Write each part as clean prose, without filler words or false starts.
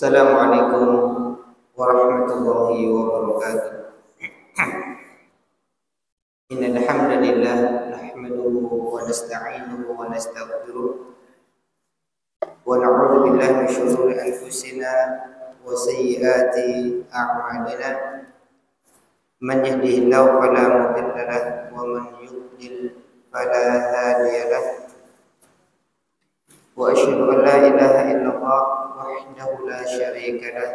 Assalamualaikum warahmatullahi wabarakatuh. Innal hamdalillah nahmaduhu wa nasta'inuhu wa nastaghfiruh wa na'udzu billahi min shururi anfusina wa sayyiati a'malina. Man yahdihillahu fala mudilla lahu wa man yudlil fala hadiya lahu. Wa asyhadu an la ilaha illallah wahdahu la syarika lah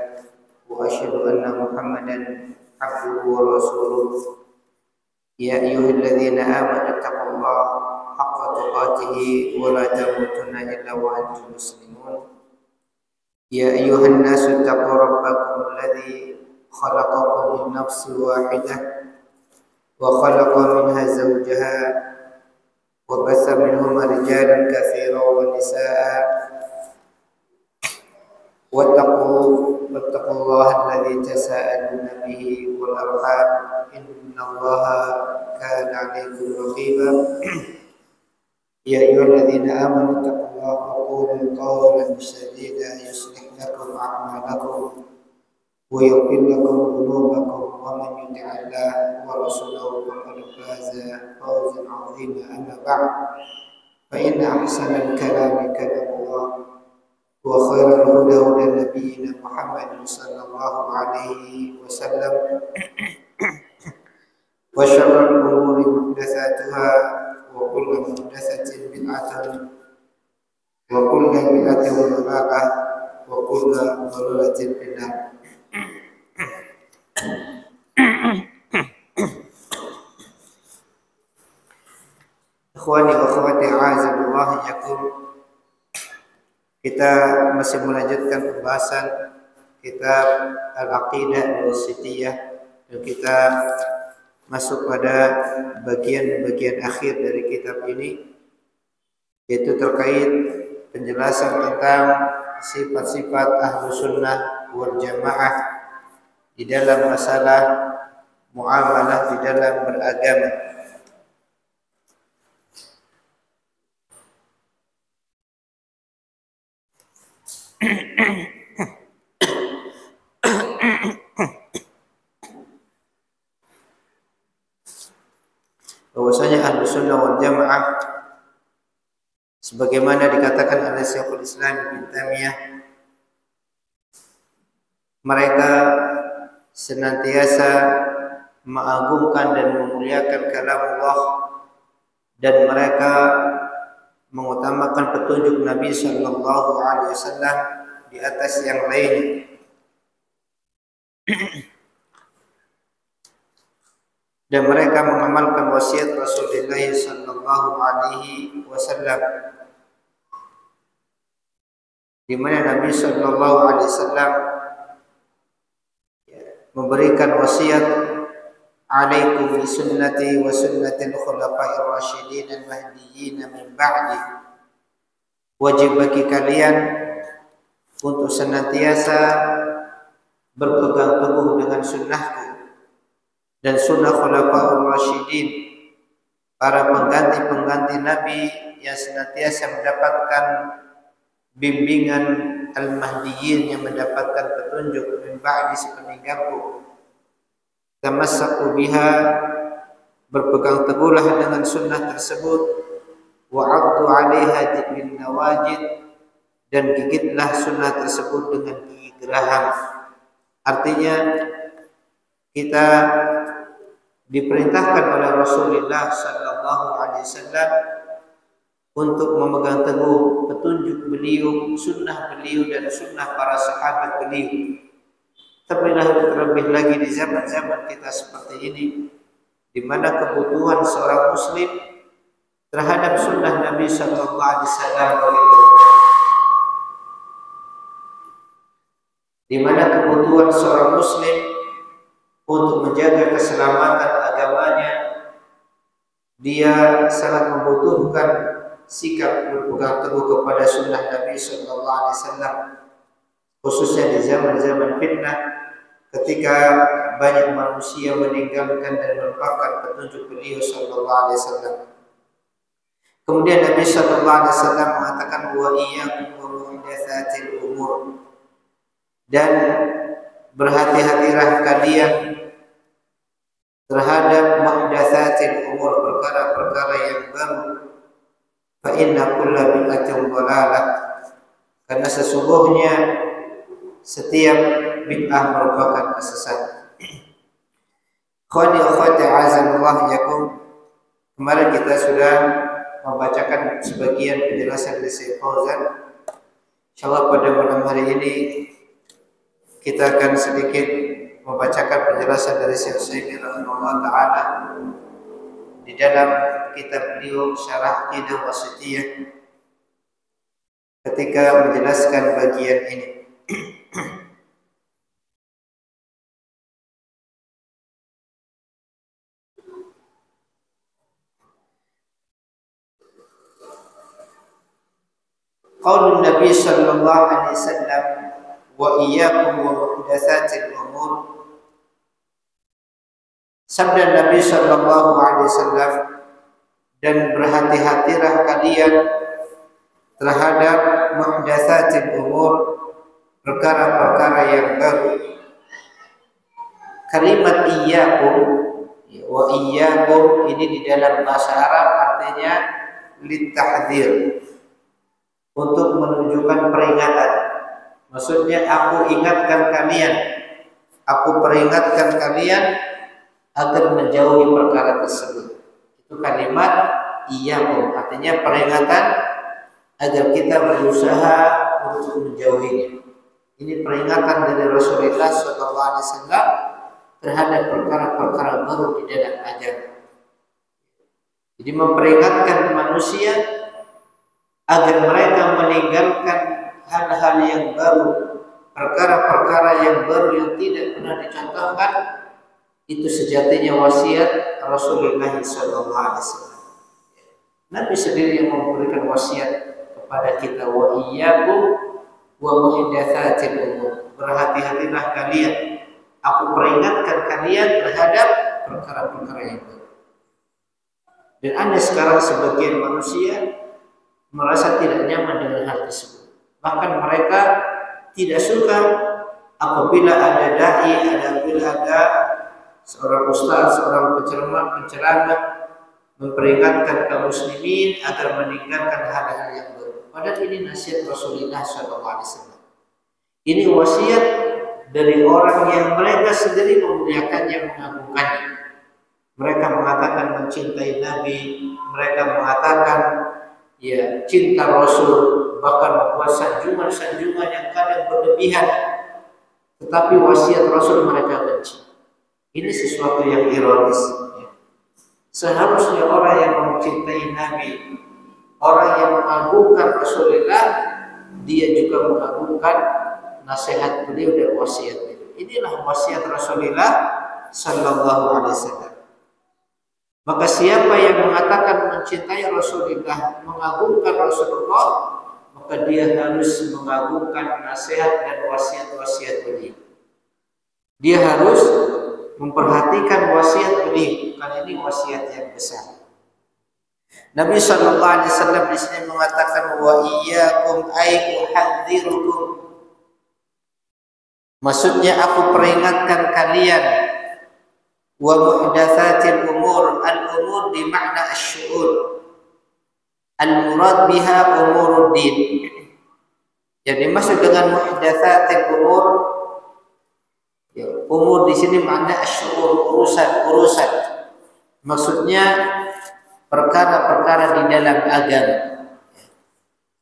wa asyhadu anna Muhammadan abduhu wa rasuluh. Ya ayyuhalladzina amanu taqullaha haqqa tuqatih wa la tamutunna illa wa antum muslimun. Ya ayyuhan nasu taqu rabbakum alladzi khalaqakum min nafsin wahidah wa khalaqa minha zawjaha wa bassa minhuma rijalan katsiran wa nisaa. واتقوا الله الذي تساءلون به والأرحام إن الله كان عليكم رقيبا. يا أيها الذين آمنوا اتقوا الله وقولوا قولا سديدا يصلح لكم أعمالكم ويغفر لكم ذنوبكم ومن يطع الله ورسوله فقد فاز فوزا عظيما. أما بعد فإن أحسن الكلام كلام الله وخير الهدى هدى نبينا محمد صلى الله عليه وسلم وشر الأمور محدثاتها وكل محدثة بدعة وكل بدعة ضلالة وكل ضلالة في النار. Ikhwani wa akhwati a'azzallahu iyyakum. Kita masih melanjutkan pembahasan kitab Al-Aqidah Al-Wasithiyah dan kita masuk pada bagian-bagian akhir dari kitab ini, yaitu terkait penjelasan tentang sifat-sifat Ahlus Sunnah wal Jamaah di dalam masalah muamalah, di dalam beragama. Bahwasanya Ahlus Sunnah wal Jamaah sebagaimana dikatakan oleh Syekhul Islam Ibnu Taimiyah, mereka senantiasa mengagungkan dan memuliakan kalam Allah, dan mereka mengutamakan petunjuk Nabi sallallahu alaihi wasallam di atas yang lainnya. Dan mereka mengamalkan wasiat Rasulullah sallallahu alaihi wasallam, di mana Nabi sallallahu alaihi wasallam memberikan wasiat, alaikum bi sunnati wa sunnatil khulafa'ir rasyidin al-mahdiyyin min ba'di. Wajib bagi kalian untuk senantiasa berpegang teguh dengan sunnahku dan sunnah khulafa'ur rasyidin, para pengganti-pengganti Nabi yang senantiasa mendapatkan bimbingan al-mahdiyyin, yang mendapatkan petunjuk min ba'di sepeninggalku. Tamassaku biha, berpegang teguhlah dengan sunnah tersebut. Wa 'addu 'alaiha bin nawajid, dan gigitlah sunnah tersebut dengan gigi geraham. Artinya kita diperintahkan oleh Rasulullah sallallahu alaihi wasallam untuk memegang teguh petunjuk beliau, sunnah beliau dan sunnah para sahabat beliau. Terlebih lagi di zaman-zaman kita seperti ini, di mana kebutuhan seorang muslim terhadap sunnah Nabi sallallahu alaihi wasallam, di mana kebutuhan seorang muslim untuk menjaga keselamatan agamanya, dia sangat membutuhkan sikap berpegang teguh kepada sunnah Nabi sallallahu alaihi wasallam, khususnya di zaman-zaman fitnah, ketika banyak manusia meninggalkan dan melupakan petunjuk beliau sallallahu alaihi wasallam. Kemudian Nabi sallallahu alaihi wasallam mengatakan, wa iyyakum wa muhdatsatil umur, dan berhati-hatilah kalian terhadap muhdatsatil umur, perkara-perkara yang baru. Fa inna kulla bid'atin dhalalah, karena sesungguhnya setiap bid'ah merupakan kesesatan. Khawani akhwati azanullah yakum, kemarin kita sudah membacakan sebagian penjelasan dari Syekh Fauzan. Insyaallah pada malam hari ini kita akan sedikit membacakan penjelasan dari Syekh Utsaimin rahimahullah taala di dalam kitab beliau Syarah Aqidah Wasithiyah ketika menjelaskan bagian ini. Qaulun Nabi sallallahu alaihi wasallam wa iyyakum wa muhdatsatil umur. Sabda Nabi sallallahu alaihi wasallam, dan berhati-hatilah kalian terhadap muhdatsatil umur, perkara-perkara yang baru. Kalimat iyyakum wa iyyakum ini di dalam bahasa Arab artinya litahdzir, untuk menunjukkan peringatan. Maksudnya aku ingatkan kalian, aku peringatkan kalian agar menjauhi perkara tersebut. Itu kalimat iyyakum, artinya peringatan agar kita berusaha untuk menjauhinya. Ini peringatan dari Rasulullah SAW terhadap perkara-perkara baru di dalam ajaran. Jadi memperingatkan manusia agar mereka meninggalkan hal-hal yang baru, perkara-perkara yang baru yang tidak pernah dicontohkan. Itu sejatinya wasiat Rasulullah SAW. Nabi sendiri yang memberikan wasiat kepada kita, wa iyyakum wa muhdatsatil umur. Berhati-hatilah kalian, aku peringatkan kalian terhadap perkara-perkara yang baru. Dan ada sekarang sebagian manusia merasa tidak nyaman dengan hal tersebut. Bahkan mereka tidak suka apabila ada dai, apabila ada seorang ustaz, seorang penceramah memperingatkan kaum muslimin agar meninggalkan hal-hal yang baru. Padahal ini nasihat Rasulullah SAW. Ini wasiat dari orang yang mereka sendiri memuliakannya, mengagungkannya. Mereka mengatakan mencintai Nabi, mereka mengatakan ya cinta Rasul, bahkan membuat sanjungan-sanjungan yang kadang berlebihan, tetapi wasiat Rasul mereka benci. Ini sesuatu yang ironis. Seharusnya orang yang mencintai Nabi, orang yang mengagungkan Rasulullah, dia juga mengagungkan nasihat beliau dan wasiat beliau. Inilah wasiat Rasulullah sallallahu alaihi wasallam. Maka siapa yang mengatakan mencintai Rasulullah, mengagungkan Rasulullah, maka dia harus mengagungkan nasihat dan wasiat-wasiat beliau. Dia harus memperhatikan wasiat beliau, karena ini wasiat yang besar. Nabi sallallahu alaihi wasallam di sini mengatakan wa iyyakum ay uhadzirukum. Maksudnya aku peringatkan kalian. Wa muhdatsatil umur, al-umur di makna asy-syu'ur. Al-murad biha umuruddin. Jadi maksud dengan muhdatsatil umur, ya, umur di sini makna asy-syu'ur, urusan. Maksudnya perkara-perkara di dalam agama.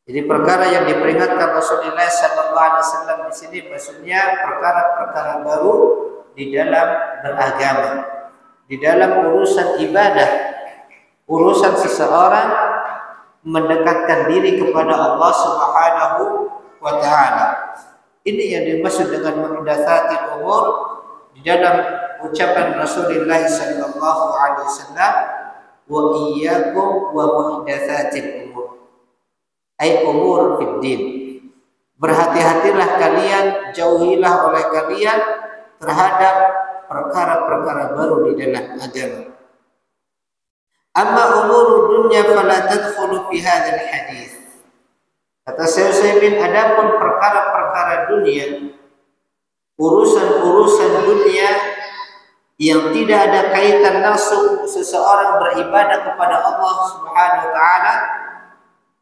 Jadi perkara yang diperingatkan Rasulullah SAW di sini maksudnya perkara-perkara baru di dalam beragama, di dalam urusan ibadah, urusan seseorang mendekatkan diri kepada Allah Subhanahu wa taala. Ini yang dimaksud dengan muhdatsatil umur di dalam ucapan Rasulullah sallallahu alaihi wasallam, wa iyyakum wa muhdatsatil umur. Ai umur fid din. Berhati-hatilah kalian, jauhilah oleh kalian terhadap perkara-perkara baru di dalam agama. Amma umurud dunya fala tadkhulu fi hadzal hadis. Kata Syekh Utsaimin, adapun perkara-perkara dunia urusan-urusan dunia yang tidak ada kaitan langsung seseorang beribadah kepada Allah Subhanahu wa taala,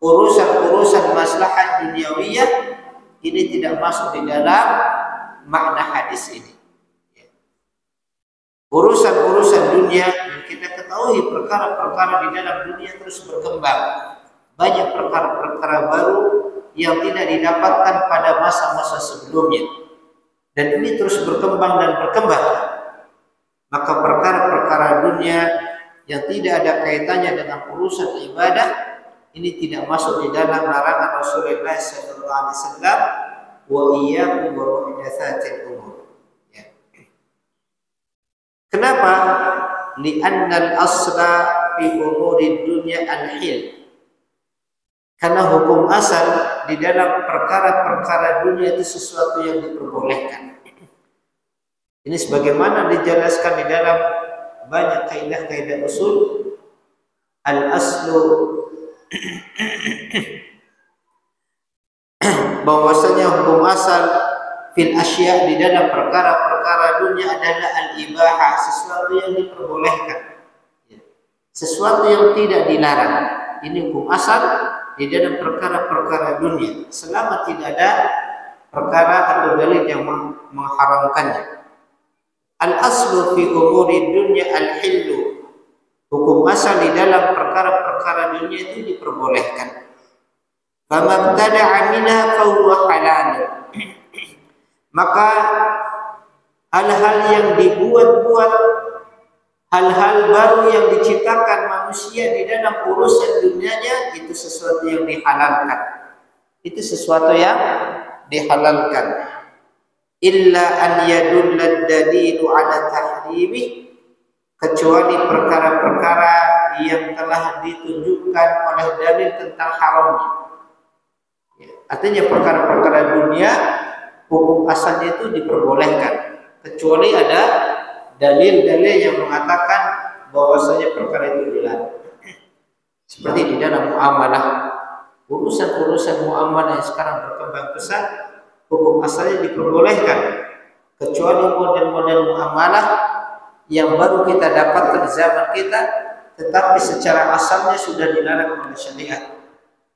urusan-urusan maslahat duniawiyah ini tidak masuk di dalam makna hadis ini. Urusan-urusan dunia, dan kita ketahui perkara-perkara di dalam dunia terus berkembang. Banyak perkara-perkara baru yang tidak didapatkan pada masa-masa sebelumnya. Dan ini terus berkembang dan berkembang. Maka perkara-perkara dunia yang tidak ada kaitannya dengan urusan ibadah ini tidak masuk di dalam larangan Rasulullah SAW. Wa iyyakum wa muhdatsatil umur. Kenapa? Li'annal asla fi umuri dunya al-hil. Karena hukum asal di dalam perkara-perkara dunia itu sesuatu yang diperbolehkan. Ini sebagaimana dijelaskan di dalam banyak kaidah-kaidah usul. Al-aslu bahwasanya hukum asal fil asya di dalam perkara-perkara dunia adalah al-ibahah, sesuatu yang diperbolehkan, sesuatu yang tidak dilarang. Ini hukum asal di dalam perkara-perkara dunia selama tidak ada perkara atau dalil yang mengharamkannya. Al-aslu fi umuri dunya al-hillu, hukum asal di dalam perkara-perkara dunia itu diperbolehkan. Fama ibtada'a minha fa huwa halal. Maka hal-hal yang dibuat-buat, hal-hal baru yang diciptakan manusia di dalam urusan dunianya itu sesuatu yang dihalalkan. Itu sesuatu yang dihalalkan. Illa an yadulla ad-dalilu ala tahrimi, kecuali perkara-perkara yang telah ditunjukkan oleh dalil tentang haramnya. Artinya perkara-perkara dunia hukum asalnya itu diperbolehkan, kecuali ada dalil-dalil yang mengatakan bahwasanya perkara itu dilarang. Seperti di dalam muamalah, urusan-urusan muamalah yang sekarang berkembang pesat, hukum asalnya diperbolehkan, kecuali model-model muamalah yang baru kita dapatkan di zaman kita, tetapi secara asalnya sudah dilarang oleh syariat.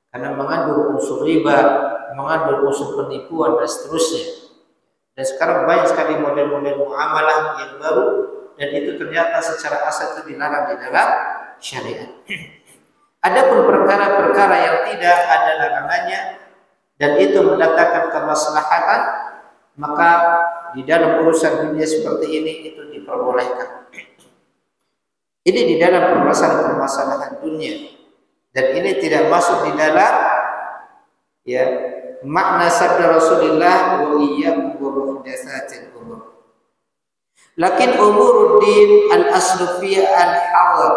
Karena mengandung unsur riba, mengandung unsur penipuan dan seterusnya. Dan sekarang banyak sekali model-model muamalah yang baru, dan itu ternyata secara asal itu dilarang di dalam syariat. Adapun perkara-perkara yang tidak ada larangannya dan itu mendatangkan kemaslahatan, maka di dalam urusan dunia seperti ini itu diperbolehkan. Ini di dalam permasalahan dunia. Dan ini tidak masuk di dalam makna sabda Rasulullah wa iyyakum wa muhdatsatil umur. Lakin umuruddin al-aslu fi al-hadar.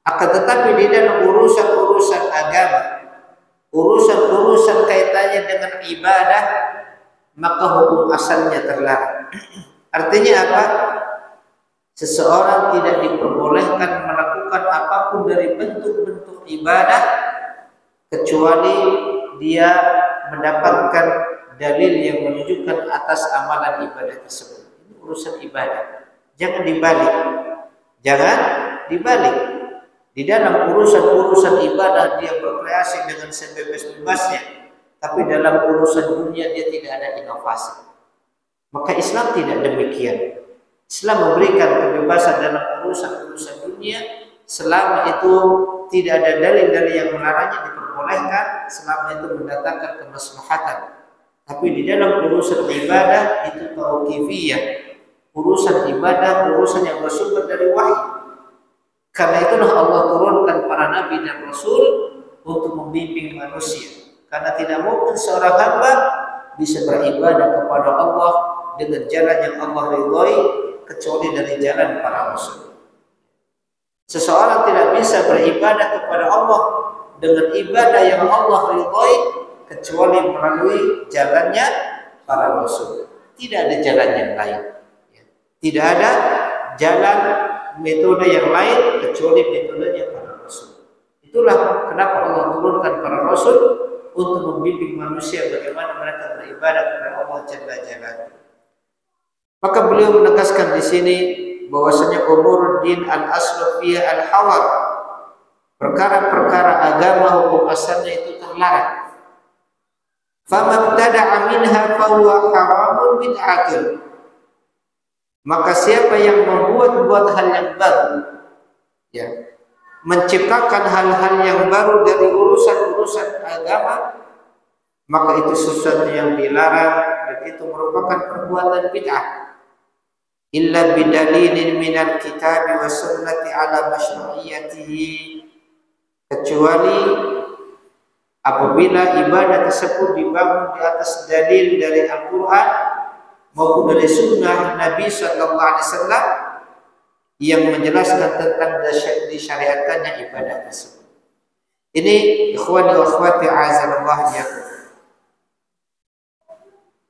Akan tetapi di dalam urusan-urusan agama, urusan-urusan kaitannya dengan ibadah, maka hukum asalnya terlarang. Artinya apa? Seseorang tidak diperbolehkan melakukan apapun dari bentuk-bentuk ibadah kecuali dia mendapatkan dalil yang menunjukkan atas amalan ibadah tersebut. Ini urusan ibadah. Jangan dibalik. Jangan dibalik. Di dalam urusan-urusan ibadah dia berkreasi dengan sebebas-bebasnya, tapi dalam urusan dunia dia tidak ada inovasi. Maka Islam tidak demikian. Islam memberikan kebebasan dalam urusan-urusan dunia selama itu tidak ada dalil-dalil yang melarangnya, diperbolehkan selama itu mendatangkan kemaslahatan. Tapi di dalam urusan ibadah itu tauqifiyah, urusan ibadah, urusan yang bersumber dari wahyu. Karena itulah Allah turunkan para nabi dan rasul untuk membimbing manusia. Karena tidak mungkin seorang hamba bisa beribadah kepada Allah dengan jalan yang Allah ridhoi kecuali dari jalan para rasul. Seseorang tidak bisa beribadah kepada Allah dengan ibadah yang Allah ridhoi kecuali melalui jalannya para rasul. Tidak ada jalan yang lain. Tidak ada jalan metode yang lain kecuali metodenya para rasul. Itulah kenapa Allah turunkan para rasul untuk membimbing manusia bagaimana mereka beribadah kepada Allah Jalla Jalaluhu. Maka beliau menegaskan di sini bahwasanya umuruddin al-aslu fiha al-hawar. Perkara-perkara agama hukum asalnya itu terlarang. Famabtada'a minha fahuwa haramun bid'atun. Maka siapa yang membuat hal yang baru, ya, menciptakan hal-hal yang baru dari urusan-urusan agama, maka itu sesuatu yang dilarang dan itu merupakan perbuatan bid'ah. Illa bidalilin minal kitab wa sunnati ala masyru'iyyatihi, kecuali apabila ibadah tersebut dibangun di atas dalil dari Al-Quran maupun dari sunnah Nabi SAW yang menjelaskan tentang disyariatkannya ibadah tersebut. Ini ikhwani wa akhwati a'azallahu iyyakum.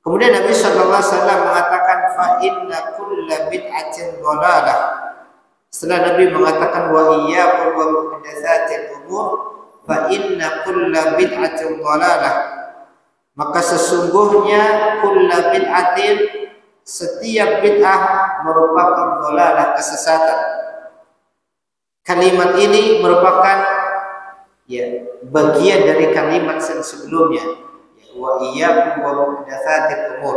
Kemudian Nabi SAW mengatakan fa inna kulla bid'atin dhalalah. Setelah Nabi mengatakan wa iyyakum wa muhdatsatil umur fa inna kulla bid'atin dhalalah, maka sesungguhnya kulla bid'atin, setiap bid'ah merupakan dhalalah, kesesatan. Kalimat ini merupakan bagian dari kalimat yang sebelumnya, wa iyyakum wa muhdatsatil umur,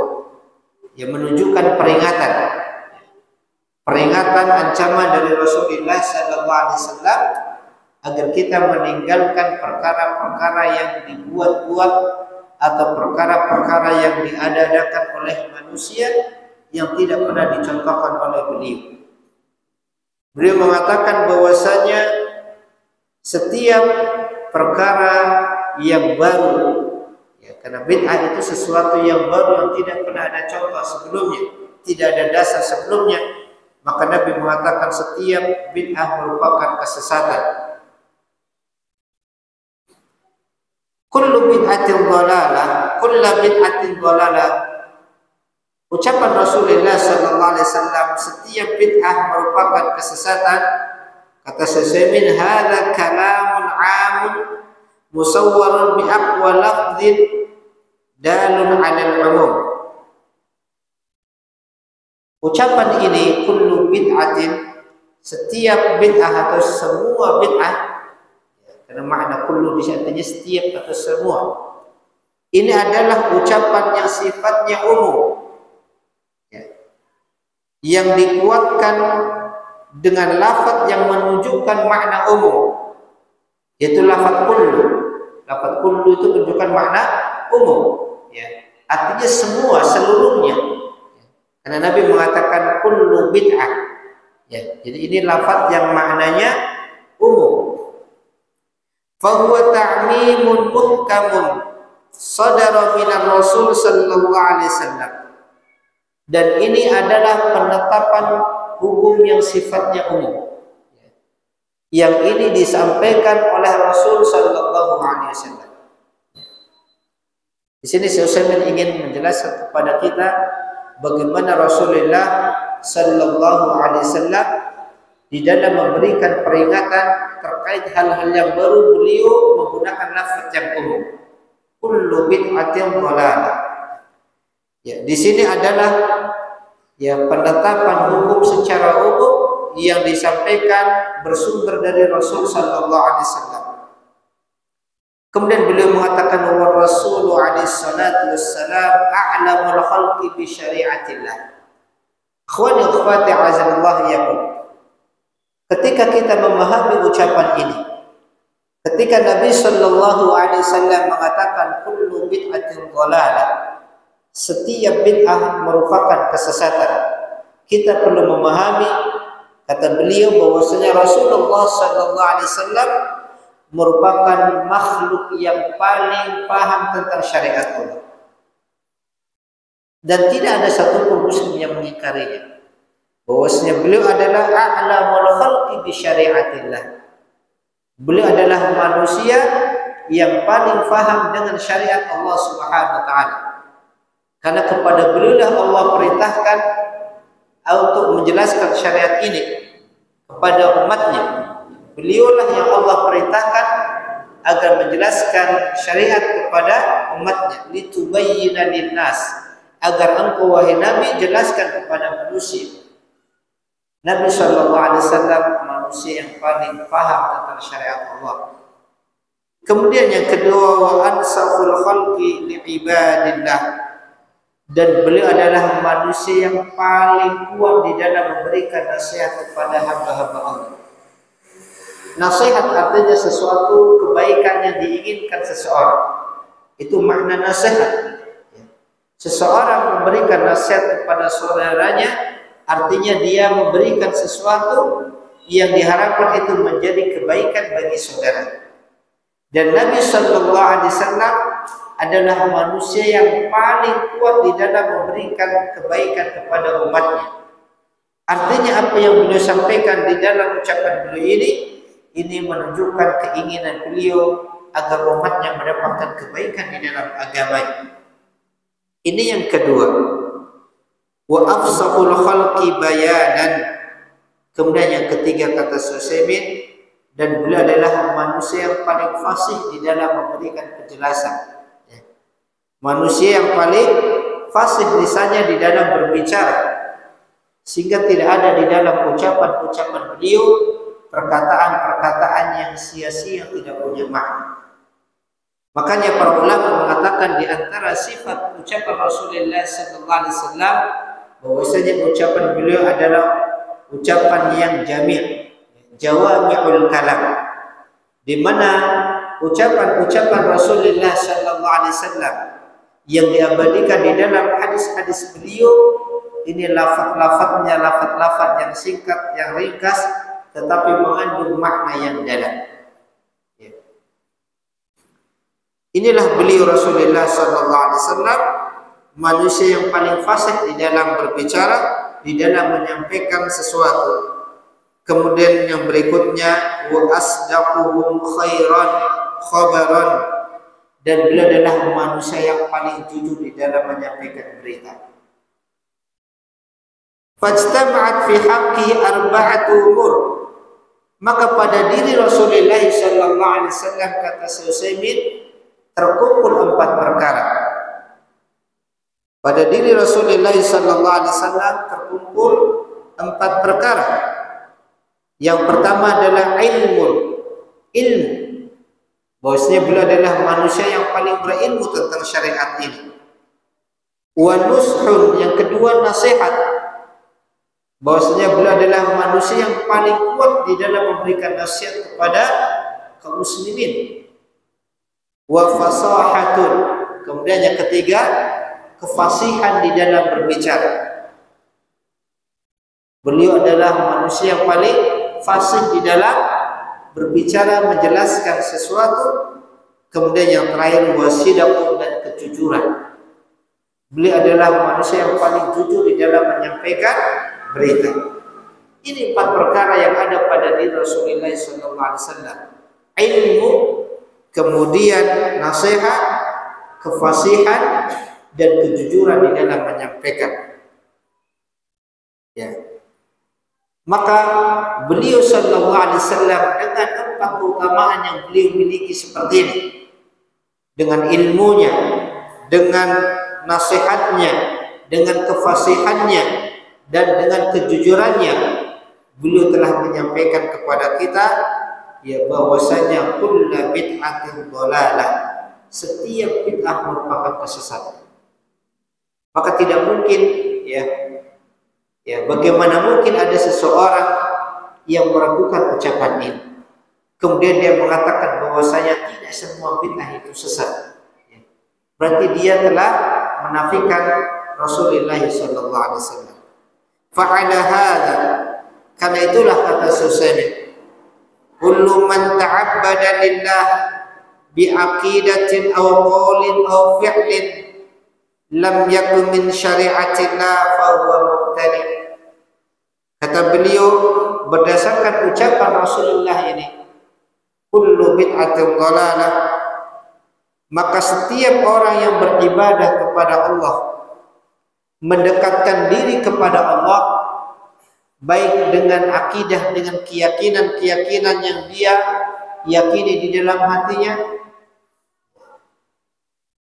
yang menunjukkan peringatan ancaman dari Rasulullah SAW agar kita meninggalkan perkara-perkara yang dibuat-buat atau perkara-perkara yang diadakan oleh manusia yang tidak pernah dicontohkan oleh beliau. Beliau mengatakan bahwasanya setiap perkara yang baru, karena bid'ah itu sesuatu yang baru yang tidak pernah ada contoh sebelumnya, tidak ada dasar sebelumnya, maka Nabi mengatakan setiap bid'ah merupakan kesesatan. Kullu bid'atin dhalalah, kullu bid'atin dhalalah. Ucapan Rasulullah SAW, setiap bid'ah merupakan kesesatan. Kata Syaikhul hadza kalamun 'amun musawwarun bi aqwa lafdhin dalun 'alal 'umum. Ucapan ini kullu bid'atin, setiap bid'ah atau semua bid'ah, karena makna kullu di sini artinya setiap atau semua. Ini adalah ucapan yang sifatnya umum, yang dikuatkan dengan lafaz yang menunjukkan makna umum, yaitu lafaz kullu. Lafaz kullu itu menunjukkan makna umum, artinya semua, seluruhnya. Karena Nabi mengatakan kullu bid'ah, jadi ini lafaz yang maknanya umum. Fahuwa ta'mimun muhkamun sadara minar Rasul sallallahu alaihi wasallam. Dan ini adalah penetapan hukum yang sifatnya umum, yang ini disampaikan oleh Rasul sallallahu alaihi wasallam. Di sini saya ingin menjelaskan kepada kita bagaimana Rasulullah sallallahu alaihi wasallam di dalam memberikan peringatan terkait hal-hal yang baru, beliau menggunakan lafaz yang umum. Kullu bid'atin dhalalah. Di sini adalah penetapan hukum secara umum yang disampaikan bersumber dari Rasul sallallahu alaihi wasallam. Kemudian beliau mengatakan wa Rasul alaihi salatu wassalam a'lamul khalqi bi syari'atillah. Akhwani akhwati azallahu iyyakum. Ketika kita memahami ucapan ini, ketika Nabi sallallahu alaihi wasallam mengatakan kullu bid'atin dhalalah, setiap bid'ah merupakan kesesatan, kita perlu memahami, kata beliau, bahwasanya Rasulullah sallallahu alaihi wasallam merupakan makhluk yang paling paham tentang syariat Allah. Dan tidak ada satupun muslim yang mengingkarinya, bahwasanya beliau adalah a'lamul khalqi bi syariatillah. Beliau adalah manusia yang paling paham dengan syariat Allah Subhanahu wa taala. Karena kepada beliau Allah perintahkan untuk menjelaskan syariat ini kepada umatnya. Beliaulah yang Allah perintahkan agar menjelaskan syariat kepada umatnya, litubayyina linnas, agar engkau wahai Nabi jelaskan kepada manusia. Nabi SAW manusia yang paling paham tentang syariat Allah. Kemudian yang kedua, wa ansaful khalqi li ibadillah, dan beliau adalah manusia yang paling kuat di dalam memberikan nasihat kepada hamba-hamba Allah. Nasihat artinya sesuatu kebaikan yang diinginkan seseorang. Itu makna nasihat. Seseorang memberikan nasihat kepada saudaranya, artinya dia memberikan sesuatu yang diharapkan itu menjadi kebaikan bagi saudara. Dan Nabi Shallallahu Alaihi Wasallam adalah manusia yang paling kuat di dalam memberikan kebaikan kepada umatnya. Artinya apa yang beliau sampaikan di dalam ucapan beliau ini menunjukkan keinginan beliau agar umatnya mendapatkan kebaikan di dalam agamanya. Ini yang kedua. Wa afsahul khalqi bayanan. Kemudian yang ketiga kata Sulaiman, dan beliau adalah manusia yang paling fasih di dalam memberikan penjelasan. Manusia yang paling fasih lisannya di dalam berbicara, sehingga tidak ada di dalam ucapan-ucapan beliau perkataan-perkataan yang sia-sia tidak punya makna. Makanya para ulama mengatakan di antara sifat ucapan Rasulullah SAW bahwasanya ucapan beliau adalah ucapan yang jami', jawami'ul kalam, di mana ucapan-ucapan Rasulullah SAW yang diabadikan di dalam hadis-hadis beliau ini lafaz-lafaznya lafaz-lafaz yang singkat, yang ringkas, tetapi mengandung makna yang dalam. Inilah beliau Rasulullah SAW, manusia yang paling fasih di dalam berbicara, di dalam menyampaikan sesuatu. Kemudian yang berikutnya, wa asdaquhum khairan khabaran, dan beliau adalah manusia yang paling jujur di dalam menyampaikan berita. Fajtama'at fi haqqi arba'atu umur, maka pada diri Rasulullah SAW kata Sulaiman terkumpul 4 perkara. Pada diri Rasulullah SAW terkumpul 4 perkara. Yang pertama adalah ilmu. Bahwasanya beliau adalah manusia yang paling berilmu tentang syariat ini. Wa nushun, yang kedua nasihat. Bahwasanya beliau adalah manusia yang paling kuat di dalam memberikan nasihat kepada kaum muslimin. Wa fasahatun, kemudian yang ketiga kefasihan di dalam berbicara. Beliau adalah manusia yang paling fasih di dalam berbicara, menjelaskan sesuatu. Kemudian yang terakhir wasidaqun, dan kejujuran. Beliau adalah manusia yang paling jujur di dalam menyampaikan berita. Ini 4 perkara yang ada pada diri Rasulullah SAW. Ilmu, kemudian nasihat, kefasihan, dan kejujuran di dalam menyampaikan. Ya. Maka beliau SAW dengan 4 keutamaan yang beliau miliki seperti ini, dengan ilmunya, dengan nasihatnya, dengan kefasihannya, dan dengan kejujurannya, beliau telah menyampaikan kepada kita ya bahwasanya kullu bid'atin dhalalah, setiap bid'ah merupakan kesesatan. Maka tidak mungkin bagaimana mungkin ada seseorang yang meragukan ucapan ini, kemudian dia mengatakan bahwasanya tidak semua bid'ah itu sesat. Berarti dia telah menafikan Rasulullah SAW. Fa'ala hadza, karena itulah kata Susani, kullu man ta'abbada lillah biaqidatin aw qawlin aw fi'lin lam yakun min syari'atillah fa huwa mubtadi'. Kata beliau berdasarkan ucapan Rasulullah ini, kullu bid'atin dhalalah, maka setiap orang yang beribadah kepada Allah, mendekatkan diri kepada Allah, baik dengan akidah, dengan keyakinan-keyakinan yang dia yakini di dalam hatinya,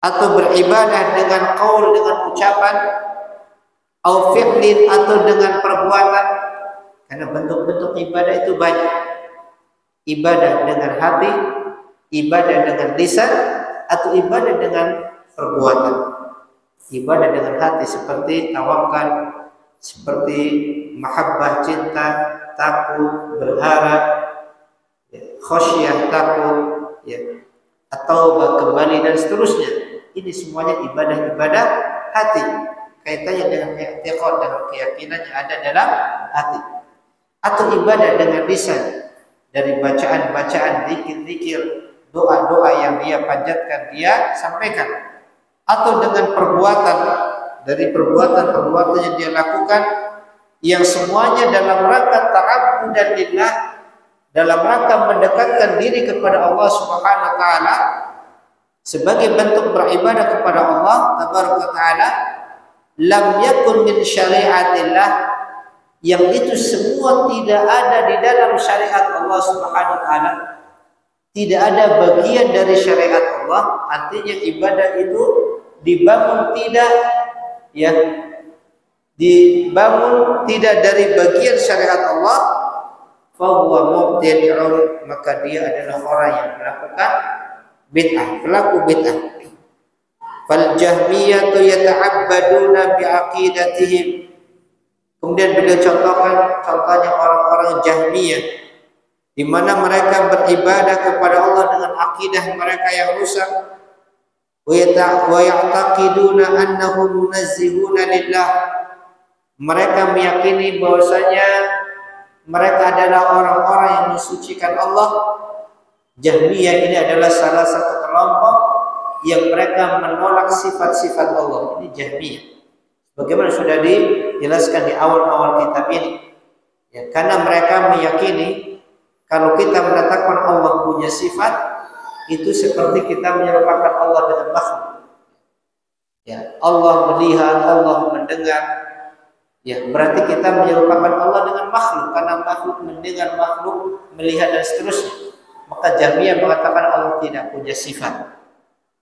atau beribadah dengan qaul, dengan ucapan, au fi'lin, atau dengan perbuatan. Karena bentuk-bentuk ibadah itu banyak. Ibadah dengan hati, ibadah dengan lisan, atau ibadah dengan perbuatan. Ibadah dengan hati seperti tawakal, seperti mahabbah, cinta, takut, berharap, khasyah, takut, atau kembali dan seterusnya. Ini semuanya ibadah-ibadah hati. Kaitannya dengan i'tiqad, dengan keyakinan yang ada dalam hati. Atau ibadah dengan lisan, dari bacaan-bacaan, zikir-zikir, doa-doa yang dia panjatkan, dia sampaikan. Atau dengan perbuatan, dari perbuatan-perbuatan yang dia lakukan, yang semuanya dalam rangka ta'abbudan lillah, dalam rangka mendekatkan diri kepada Allah Subhanahu wa taala, sebagai bentuk beribadah kepada Allah Tabaraka wa taala, lam yakun min syariatillah, yang itu semua tidak ada di dalam syariat Allah Subhanahu wa taala, tidak ada bagian dari syariat Allah. Artinya ibadah itu dibangun tidak dari bagian syariat Allah, fahuwa mubtadi'un, maka dia adalah orang yang melakukan bid'ah, pelaku bid'ah. Fal jahmiyatu yata'abbaduna bi'aqidatihim. Kemudian beliau contohnya orang-orang Jahmiyah, di mana mereka beribadah kepada Allah dengan akidah mereka yang rusak. Wa ya'taqiduna annahum munazzihuna lillah. Mereka meyakini bahwasanya mereka adalah orang-orang yang mensucikan Allah. Jahmiyah ini adalah salah satu kelompok yang mereka menolak sifat-sifat Allah. Ini Jahmiyah. Bagaimana sudah dijelaskan di awal-awal kitab ini. Ya, karena mereka meyakini kalau kita menetapkan Allah punya sifat, itu seperti kita menyerupakan Allah dengan makhluk. Ya, Allah melihat, Allah mendengar. Ya, berarti kita menyerupakan Allah dengan makhluk, karena makhluk mendengar, makhluk melihat dan seterusnya. Maka Jahmiyah mengatakan Allah tidak punya sifat.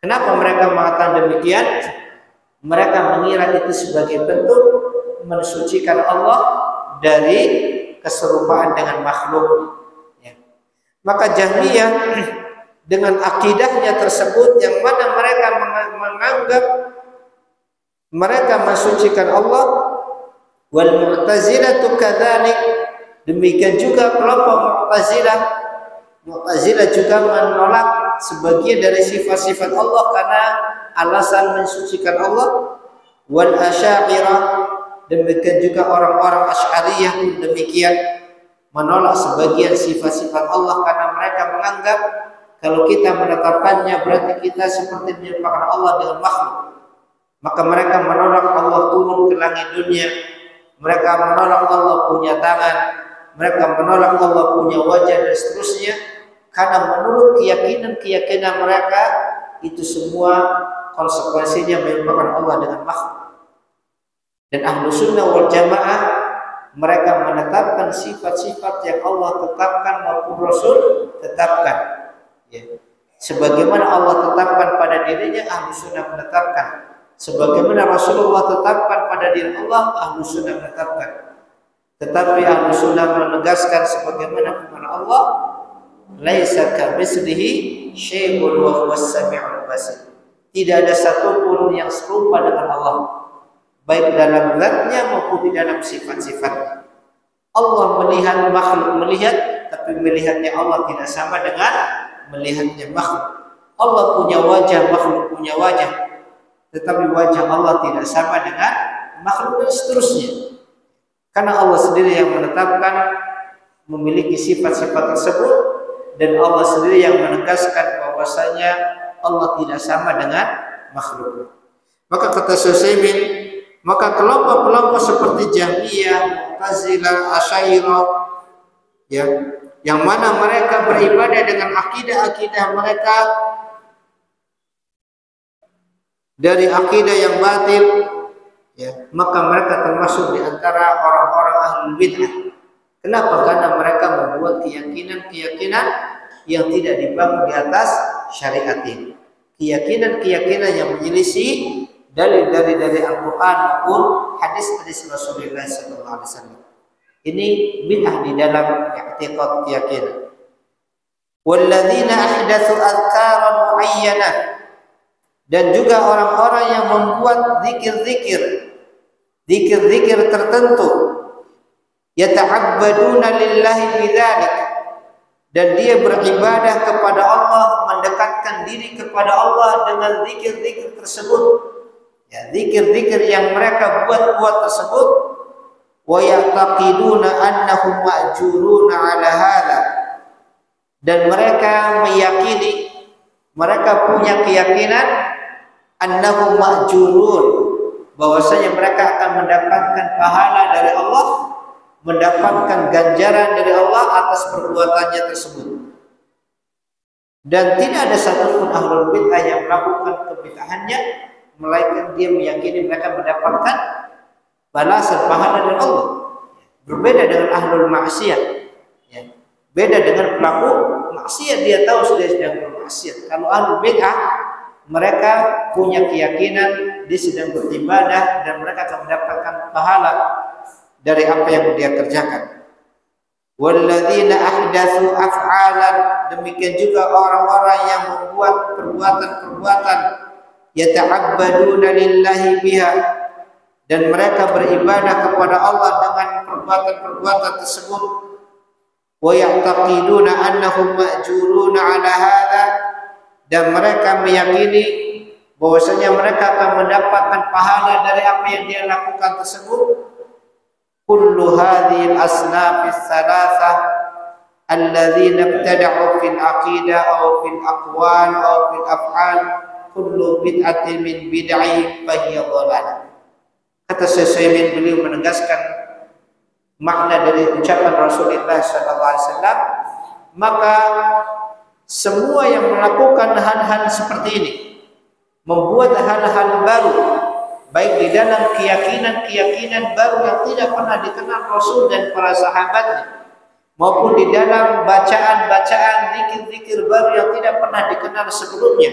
Kenapa mereka mengatakan demikian? Mereka mengira itu sebagai bentuk mensucikan Allah dari keserupaan dengan makhluk. Ya. Maka Jahmiyah dengan akidahnya tersebut, yang mana mereka menganggap mereka mensucikan Allah, wal Mu'tazilatu kadzalik, demikian juga kelompok Mu'tazilah juga menolak sebagian dari sifat-sifat Allah karena alasan mensucikan Allah. Wal Asy'ariyah, demikian juga orang-orang Asy'ariyah pun demikian, menolak sebagian sifat-sifat Allah karena mereka menganggap kalau kita menetapkannya berarti kita seperti menyerupakan Allah dengan makhluk. Maka mereka menolak Allah turun ke langit dunia, mereka menolak Allah punya tangan, mereka menolak Allah punya wajah dan seterusnya, karena menurut keyakinan mereka itu semua konsekuensinya menyerupakan Allah dengan makhluk. Dan ahlu sunnah wal jamaah, mereka menetapkan sifat-sifat yang Allah tetapkan maupun Rasul tetapkan. Ya. Sebagaimana Allah tetapkan pada dirinya, ahlu sunnah menetapkan. Sebagaimana Rasulullah tetapkan pada diri Allah, ahlu sunnah menetapkan. Tetapi ahlu sunnah menegaskan sebagaimana firman Allah, laisa kamitslihi syai'un wa huwas sami'ul basir. Tidak ada satupun yang serupa dengan Allah, baik dalam zatnya maupun di dalam sifat-sifatnya. Allah melihat, makhluk melihat, tapi melihatnya Allah tidak sama dengan melihatnya makhluk. Allah punya wajah, makhluk punya wajah, tetapi wajah Allah tidak sama dengan makhluk dan seterusnya. Karena Allah sendiri yang menetapkan memiliki sifat-sifat tersebut, dan Allah sendiri yang menegaskan bahwasanya Allah tidak sama dengan makhluk. Maka kata Syaikhul, maka kelompok-kelompok seperti Jahmiyah, Mu'tazilah, Asy'ariyah, ya, yang mana mereka beribadah dengan akidah-akidah mereka dari akidah yang batil, ya, maka mereka termasuk di antara orang-orang ahlul bid'ah. Kenapa? Karena mereka membuat keyakinan-keyakinan yang tidak dibangun di atas syariat ini. keyakinan-keyakinan yang menyelisih dari Al-Quran maupun hadis-hadis Rasulullah SAW. Ini bid'ah di dalam i'tiqad keyakinan. Walladzina ahdatsu adhkaran muayyanah, dan juga orang-orang yang membuat zikir-zikir tertentu, yata'abbaduna lillahi bidzalik, dan dia beribadah kepada Allah, mendekatkan diri kepada Allah dengan zikir-zikir tersebut. Ya, zikir-zikir yang mereka buat tersebut, wa ya'taqiduna annahum ma'juruna 'ala hadza, dan mereka meyakini, mereka punya keyakinan annahum ma'jurun, bahwasanya mereka akan mendapatkan pahala dari Allah, mendapatkan ganjaran dari Allah atas perbuatannya tersebut. Dan tidak ada satupun ahlul bid'ah yang melakukan kebid'ahannya melainkan dia meyakini mereka mendapatkan balasan pahala dari Allah. Berbeda dengan ahlul maksiat, ya. Beda dengan pelaku maksiat, dia tahu sudah sedang bermaksiat. Kalau ahlul bid'ah, mereka punya keyakinan dia sedang beribadah dan mereka akan mendapatkan pahala dari apa yang dia kerjakan. Walladzina ahdatsu af'alan, demikian juga orang-orang yang membuat perbuatan-perbuatan, yata'abbaduna lillahi biha, dan mereka beribadah kepada Allah dengan perbuatan-perbuatan tersebut, wa ya'taqiduna annahum ma'juruna 'ala hadza, dan mereka meyakini bahwasanya mereka akan mendapatkan pahala dari apa yang dia lakukan tersebut. Kullu hadhil asnafis salasah alladzina ibtada'u fil aqidah aw fil aqwal aw fil af'al, kullu bid'atin min bid'ah fa hiya dhalalah. Kata Syekh beliau menegaskan makna dari ucapan Rasulullah SAW, maka semua yang melakukan hal-hal seperti ini, membuat hal-hal baru, baik di dalam keyakinan baru yang tidak pernah dikenal Rasul dan para sahabatnya, maupun di dalam bacaan-bacaan zikir-zikir baru yang tidak pernah dikenal sebelumnya,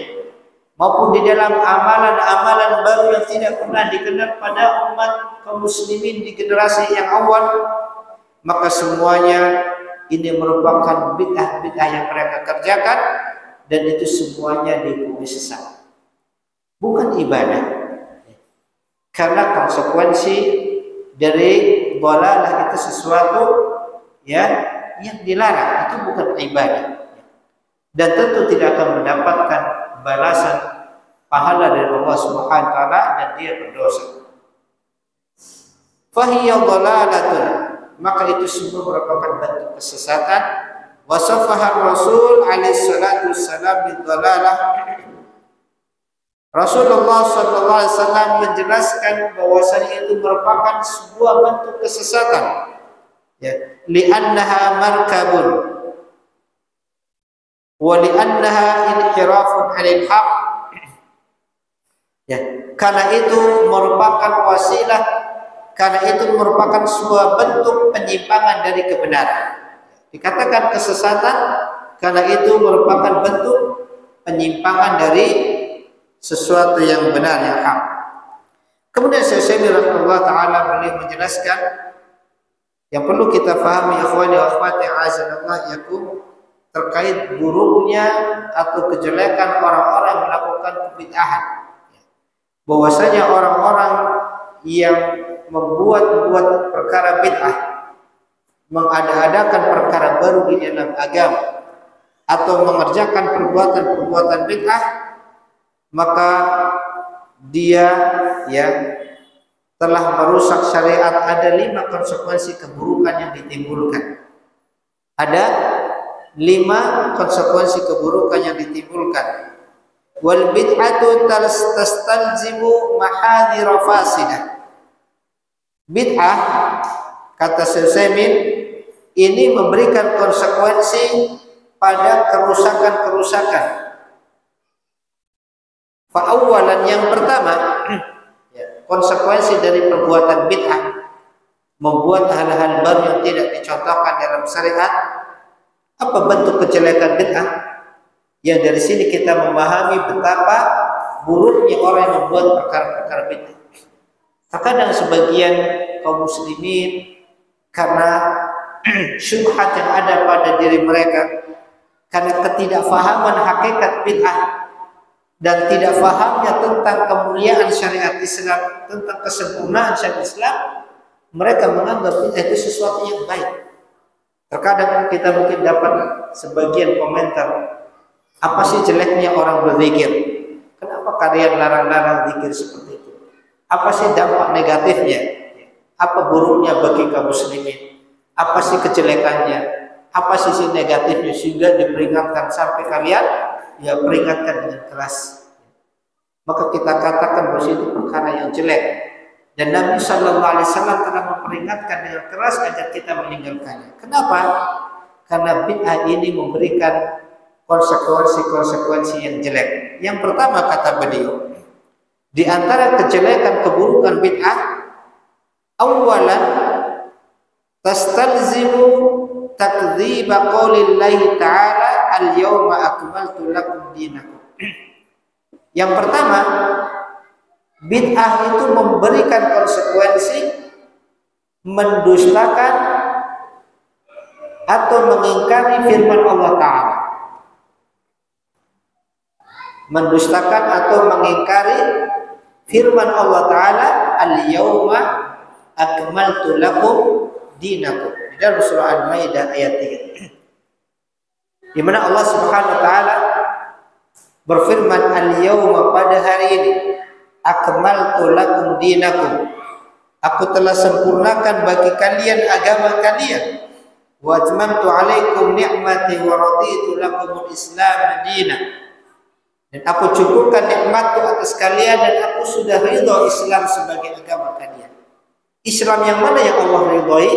maupun di dalam amalan-amalan baru yang tidak pernah dikenal pada umat kaum muslimin di generasi yang awal, maka semuanya ini merupakan bid'ah-bid'ah yang mereka kerjakan, dan itu semuanya dihukumi sesat, bukan ibadah. Karena konsekuensi dari dhalalah itu sesuatu ya yang dilarang, itu bukan ibadah, dan tentu tidak akan mendapatkan balasan pahala dari Allah Subhanahu wa taala, dan dia berdosa. Fahiya dhalalatun, maka itu semua merupakan bentuk kesesatan. Wasafaha Rasul alaihi salatu wassalam bidhalalah. Rasulullah sallallahu alaihi wasallam menjelaskan bahwasanya itu merupakan sebuah bentuk kesesatan, ya, li'annaha markabun wa li'annaha inhirafun 'anil haq, ya, karena itu merupakan wasilah, karena itu merupakan sebuah bentuk penyimpangan dari kebenaran. Dikatakan kesesatan karena itu merupakan bentuk penyimpangan dari sesuatu yang benar, yang hak. Kemudian Syekh rahimahullah taala beliau menjelaskan yang perlu kita pahami, ikhwani wa akhwati azanallah yakum, terkait buruknya atau kejelekan orang-orang yang melakukan kebid'ahan. Bahwasanya orang-orang yang membuat perkara bid'ah, mengada-adakan perkara baru di dalam agama, atau mengerjakan perbuatan-perbuatan bid'ah, maka dia ya telah merusak syariat. Ada 5 konsekuensi keburukan yang ditimbulkan. Ada 5 konsekuensi keburukan yang ditimbulkan. Wal bid'atu tastalzimu mahadhir fasidah. Bid'ah, kata Syekh, ini memberikan konsekuensi pada kerusakan-kerusakan. Fa'awalan, yang pertama, ya, konsekuensi dari perbuatan bid'ah, membuat hal-hal baru yang tidak dicontohkan dalam syariat. Apa bentuk kejelekan bid'ah? Yang dari sini kita memahami betapa buruknya orang yang membuat perkara-perkara bid'ah. Terkadang sebagian kaum muslimin karena syubhat yang ada pada diri mereka, karena ketidakfahaman hakikat bid'ah dan tidak fahamnya tentang kemuliaan syariat Islam, tentang kesempurnaan syariat Islam, mereka menganggap bid'ah itu sesuatu yang baik. Terkadang kita mungkin dapat sebagian komentar, apa sih jeleknya orang berzikir? Kenapa kalian larang-larang zikir seperti itu? Apa sih dampak negatifnya? Apa buruknya bagi kaum muslimin? Apa sih kejelekannya? Apa sisi negatifnya sehingga diperingatkan sampai kalian ya peringatkan dengan keras? Maka kita katakan bahwa itu perkara yang jelek. Dan Nabi Shallallahu Alaihi Wasallam telah memperingatkan dengan keras agar kita meninggalkannya. Kenapa? Karena bid'ah ini memberikan konsekuensi-konsekuensi yang jelek. Yang pertama kata beliau, di antara kejelekan keburukan bid'ah, awalan tastalzimu takdziba qaulillahi ta'ala al-yawma akmaltu lakum dinakum. Yang pertama, bid'ah itu memberikan konsekuensi mendustakan atau mengingkari firman Allah Ta'ala. Mendustakan atau mengingkari firman Allah Ta'ala, al-yawma akmaltu lakum dinakum. Di dalam surah Al-Maidah ayat 3. Di mana Allah Subhanahu wa taala berfirman, al-yawma, pada hari ini, akmaltu lakum dinakum, aku telah sempurnakan bagi kalian agama kalian, wa atmamtu alaikum ni'mati wa raditu lakumul Islam dinan, dan aku cukupkan nikmatku atas kalian dan aku sudah ridha Islam sebagai agama kalian. Islam yang mana yang Allah ridhai?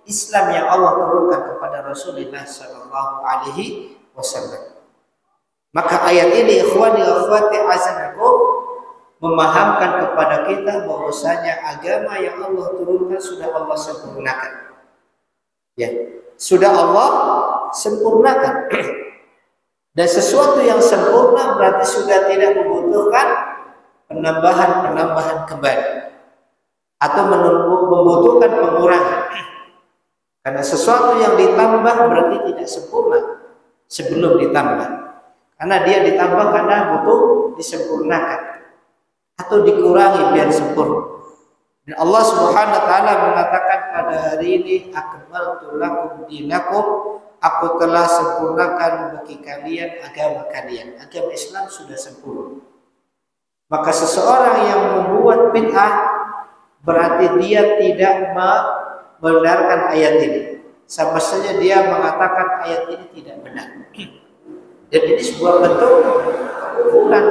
Islam yang Allah turunkan kepada Rasulullah sallallahu alaihi wasallam. Maka ayat ini ikhwani wa akhwati azanakum memahamkan kepada kita bahwasanya agama yang Allah turunkan sudah Allah sempurnakan. Ya, sudah Allah sempurnakan. Dan sesuatu yang sempurna berarti sudah tidak membutuhkan penambahan kembali atau membutuhkan pengurangan. Karena sesuatu yang ditambah berarti tidak sempurna sebelum ditambah. Karena dia ditambah karena butuh disempurnakan atau dikurangi biar sempurna. Dan Allah Subhanahu wa taala mengatakan pada hari ini, akmaltu lakum dinakum, aku telah sempurnakan bagi kalian agama kalian. Agama Islam sudah sempurna. Maka seseorang yang membuat bid'ah berarti dia tidak membenarkan ayat ini. Sama saja dia mengatakan ayat ini tidak benar. Dan ini sebuah bentuk kekufuran,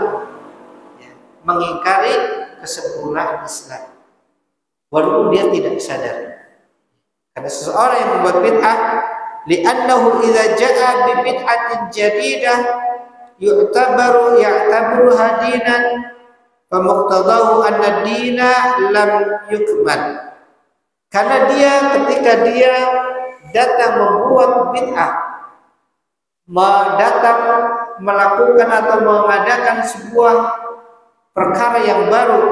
ya, mengingkari kesempurnaan Islam walaupun dia tidak sadar. Karena seseorang yang membuat bid'ah, li'annahu idza ja'a bi bid'atin jadidah ya'tabiru hadinan fa muqtadahu anna dina lam yukmal. Karena dia ketika dia datang membuat bid'ah, datang melakukan atau mengadakan sebuah perkara yang baru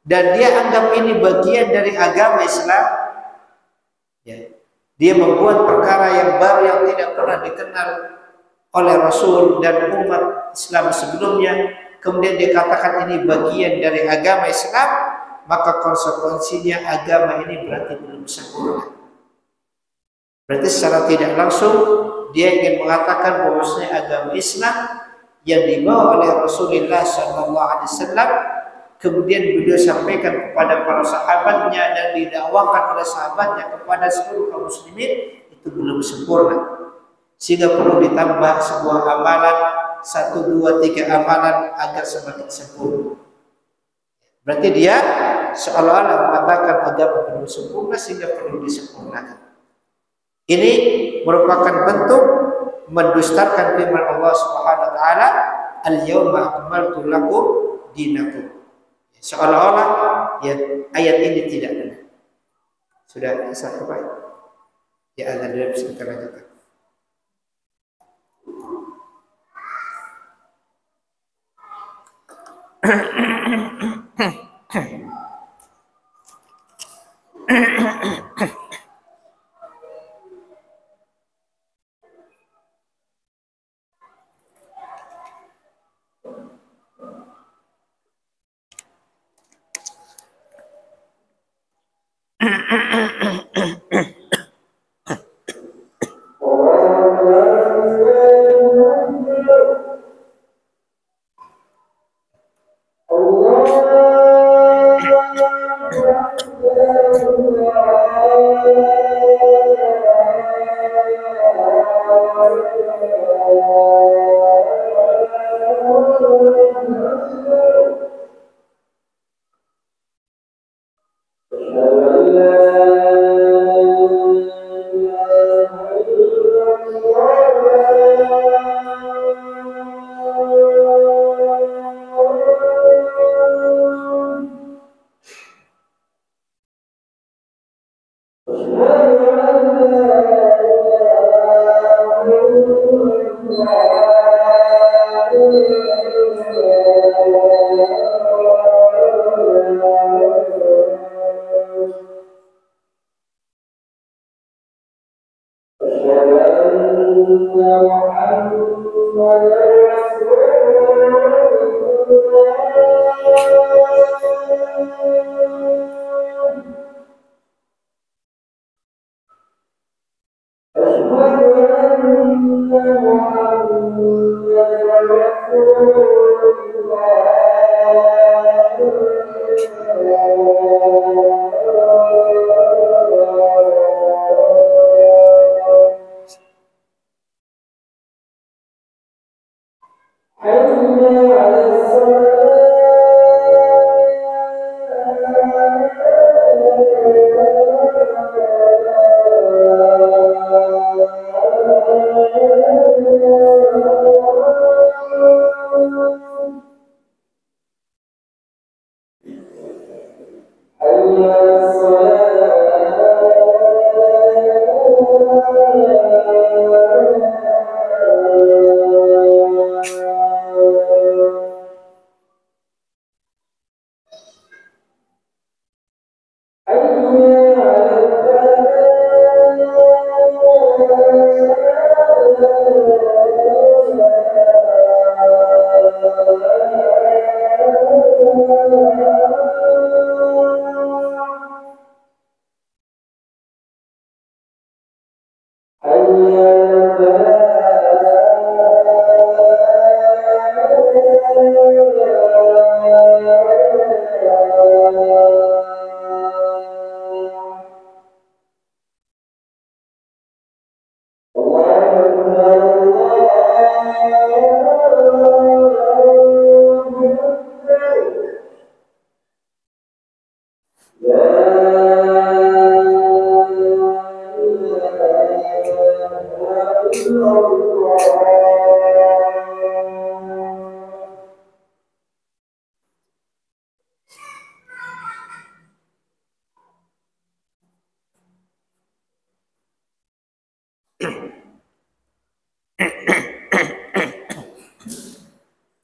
dan dia anggap ini bagian dari agama Islam, ya, dia membuat perkara yang baru yang tidak pernah dikenal oleh Rasul dan umat Islam sebelumnya, kemudian dikatakan ini bagian dari agama Islam, maka konsekuensinya agama ini berarti belum sempurna. Berarti secara tidak langsung dia ingin mengatakan bahwasanya agama Islam yang dibawa oleh Rasulullah SAW, kemudian beliau sampaikan kepada para sahabatnya dan didakwakan oleh sahabatnya kepada seluruh kaum muslimin, itu belum sempurna, sehingga perlu ditambah sebuah amalan 1, 2, 3 amalan agar semakin sempurna. Berarti dia seolah-olah mengatakan agama belum sempurna sehingga perlu disempurnakan. Ini merupakan bentuk mendustakan firman Allah Subhanahu wa taala, al-yawma akmaltu lakum dinakum. Seolah-olah ya ayat ini tidak benar. Sudah sampai ya, azan dulu, kita lanjutkan.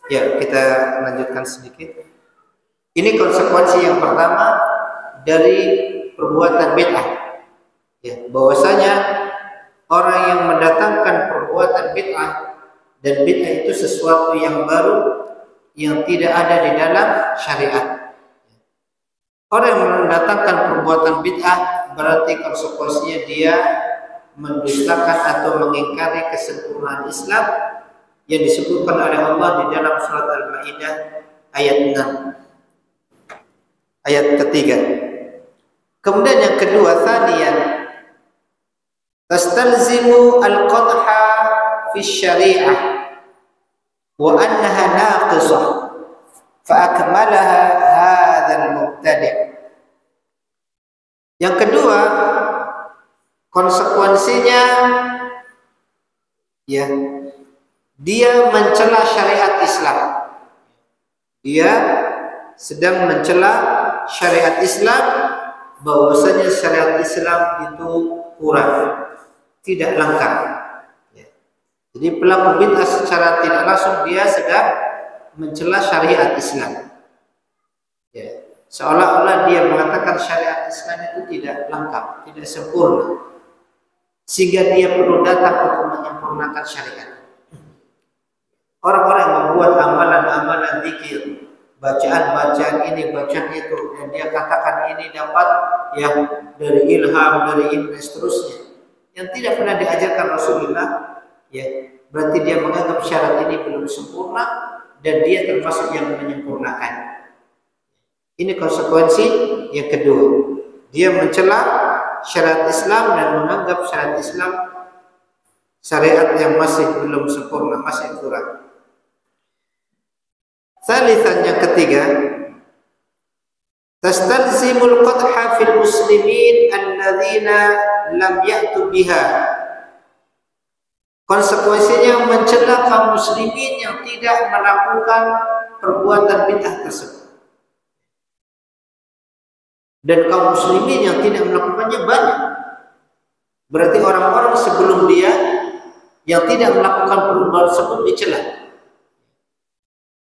Ya, kita lanjutkan sedikit. Ini konsekuensi yang pertama dari perbuatan bid'ah. Ya, bahwasanya orang yang mendatangkan perbuatan bid'ah, dan bid'ah itu sesuatu yang baru yang tidak ada di dalam syariat. Orang yang mendatangkan perbuatan bid'ah berarti konsekuensinya dia mendustakan atau mengingkari kesempurnaan Islam yang disebutkan oleh Allah di dalam surat Al-Maidah ayat 6, ayat ketiga. Kemudian yang kedua, thaniyan tastalzimu al-qadha fi syari'ah wa annaha naqisah fa akmalaha hadzal mubtadi'. Yang kedua, konsekuensinya ya, dia mencela syariat Islam. Dia sedang mencela syariat Islam, bahwasanya syariat Islam itu kurang, tidak lengkap. Jadi pelaku bid'ah secara tidak langsung dia sedang mencela syariat Islam. Seolah-olah dia mengatakan syariat Islam itu tidak lengkap, tidak sempurna, sehingga dia perlu datang untuk menyempurnakan syariat. Orang-orang yang membuat amalan-amalan zikir, bacaan-bacaan ini, bacaan itu, dan dia katakan ini dapat ya dari ilham, dari ilmu dan seterusnya, yang tidak pernah diajarkan Rasulullah, ya berarti dia menganggap syarat ini belum sempurna dan dia termasuk yang menyempurnakan. Ini konsekuensi yang kedua. Dia mencela syariat Islam dan menganggap syariat Islam syariat yang masih belum sempurna, masih kurang. Salisan yang ketiga, tastalzimul qadha fil muslimin alladzina lam ya'tu biha. Konsekuensinya mencela kaum muslimin yang tidak melakukan perbuatan bid'ah tersebut. Dan kaum muslimin yang tidak melakukannya banyak. Berarti orang-orang sebelum dia yang tidak melakukan perbuatan tersebut dicela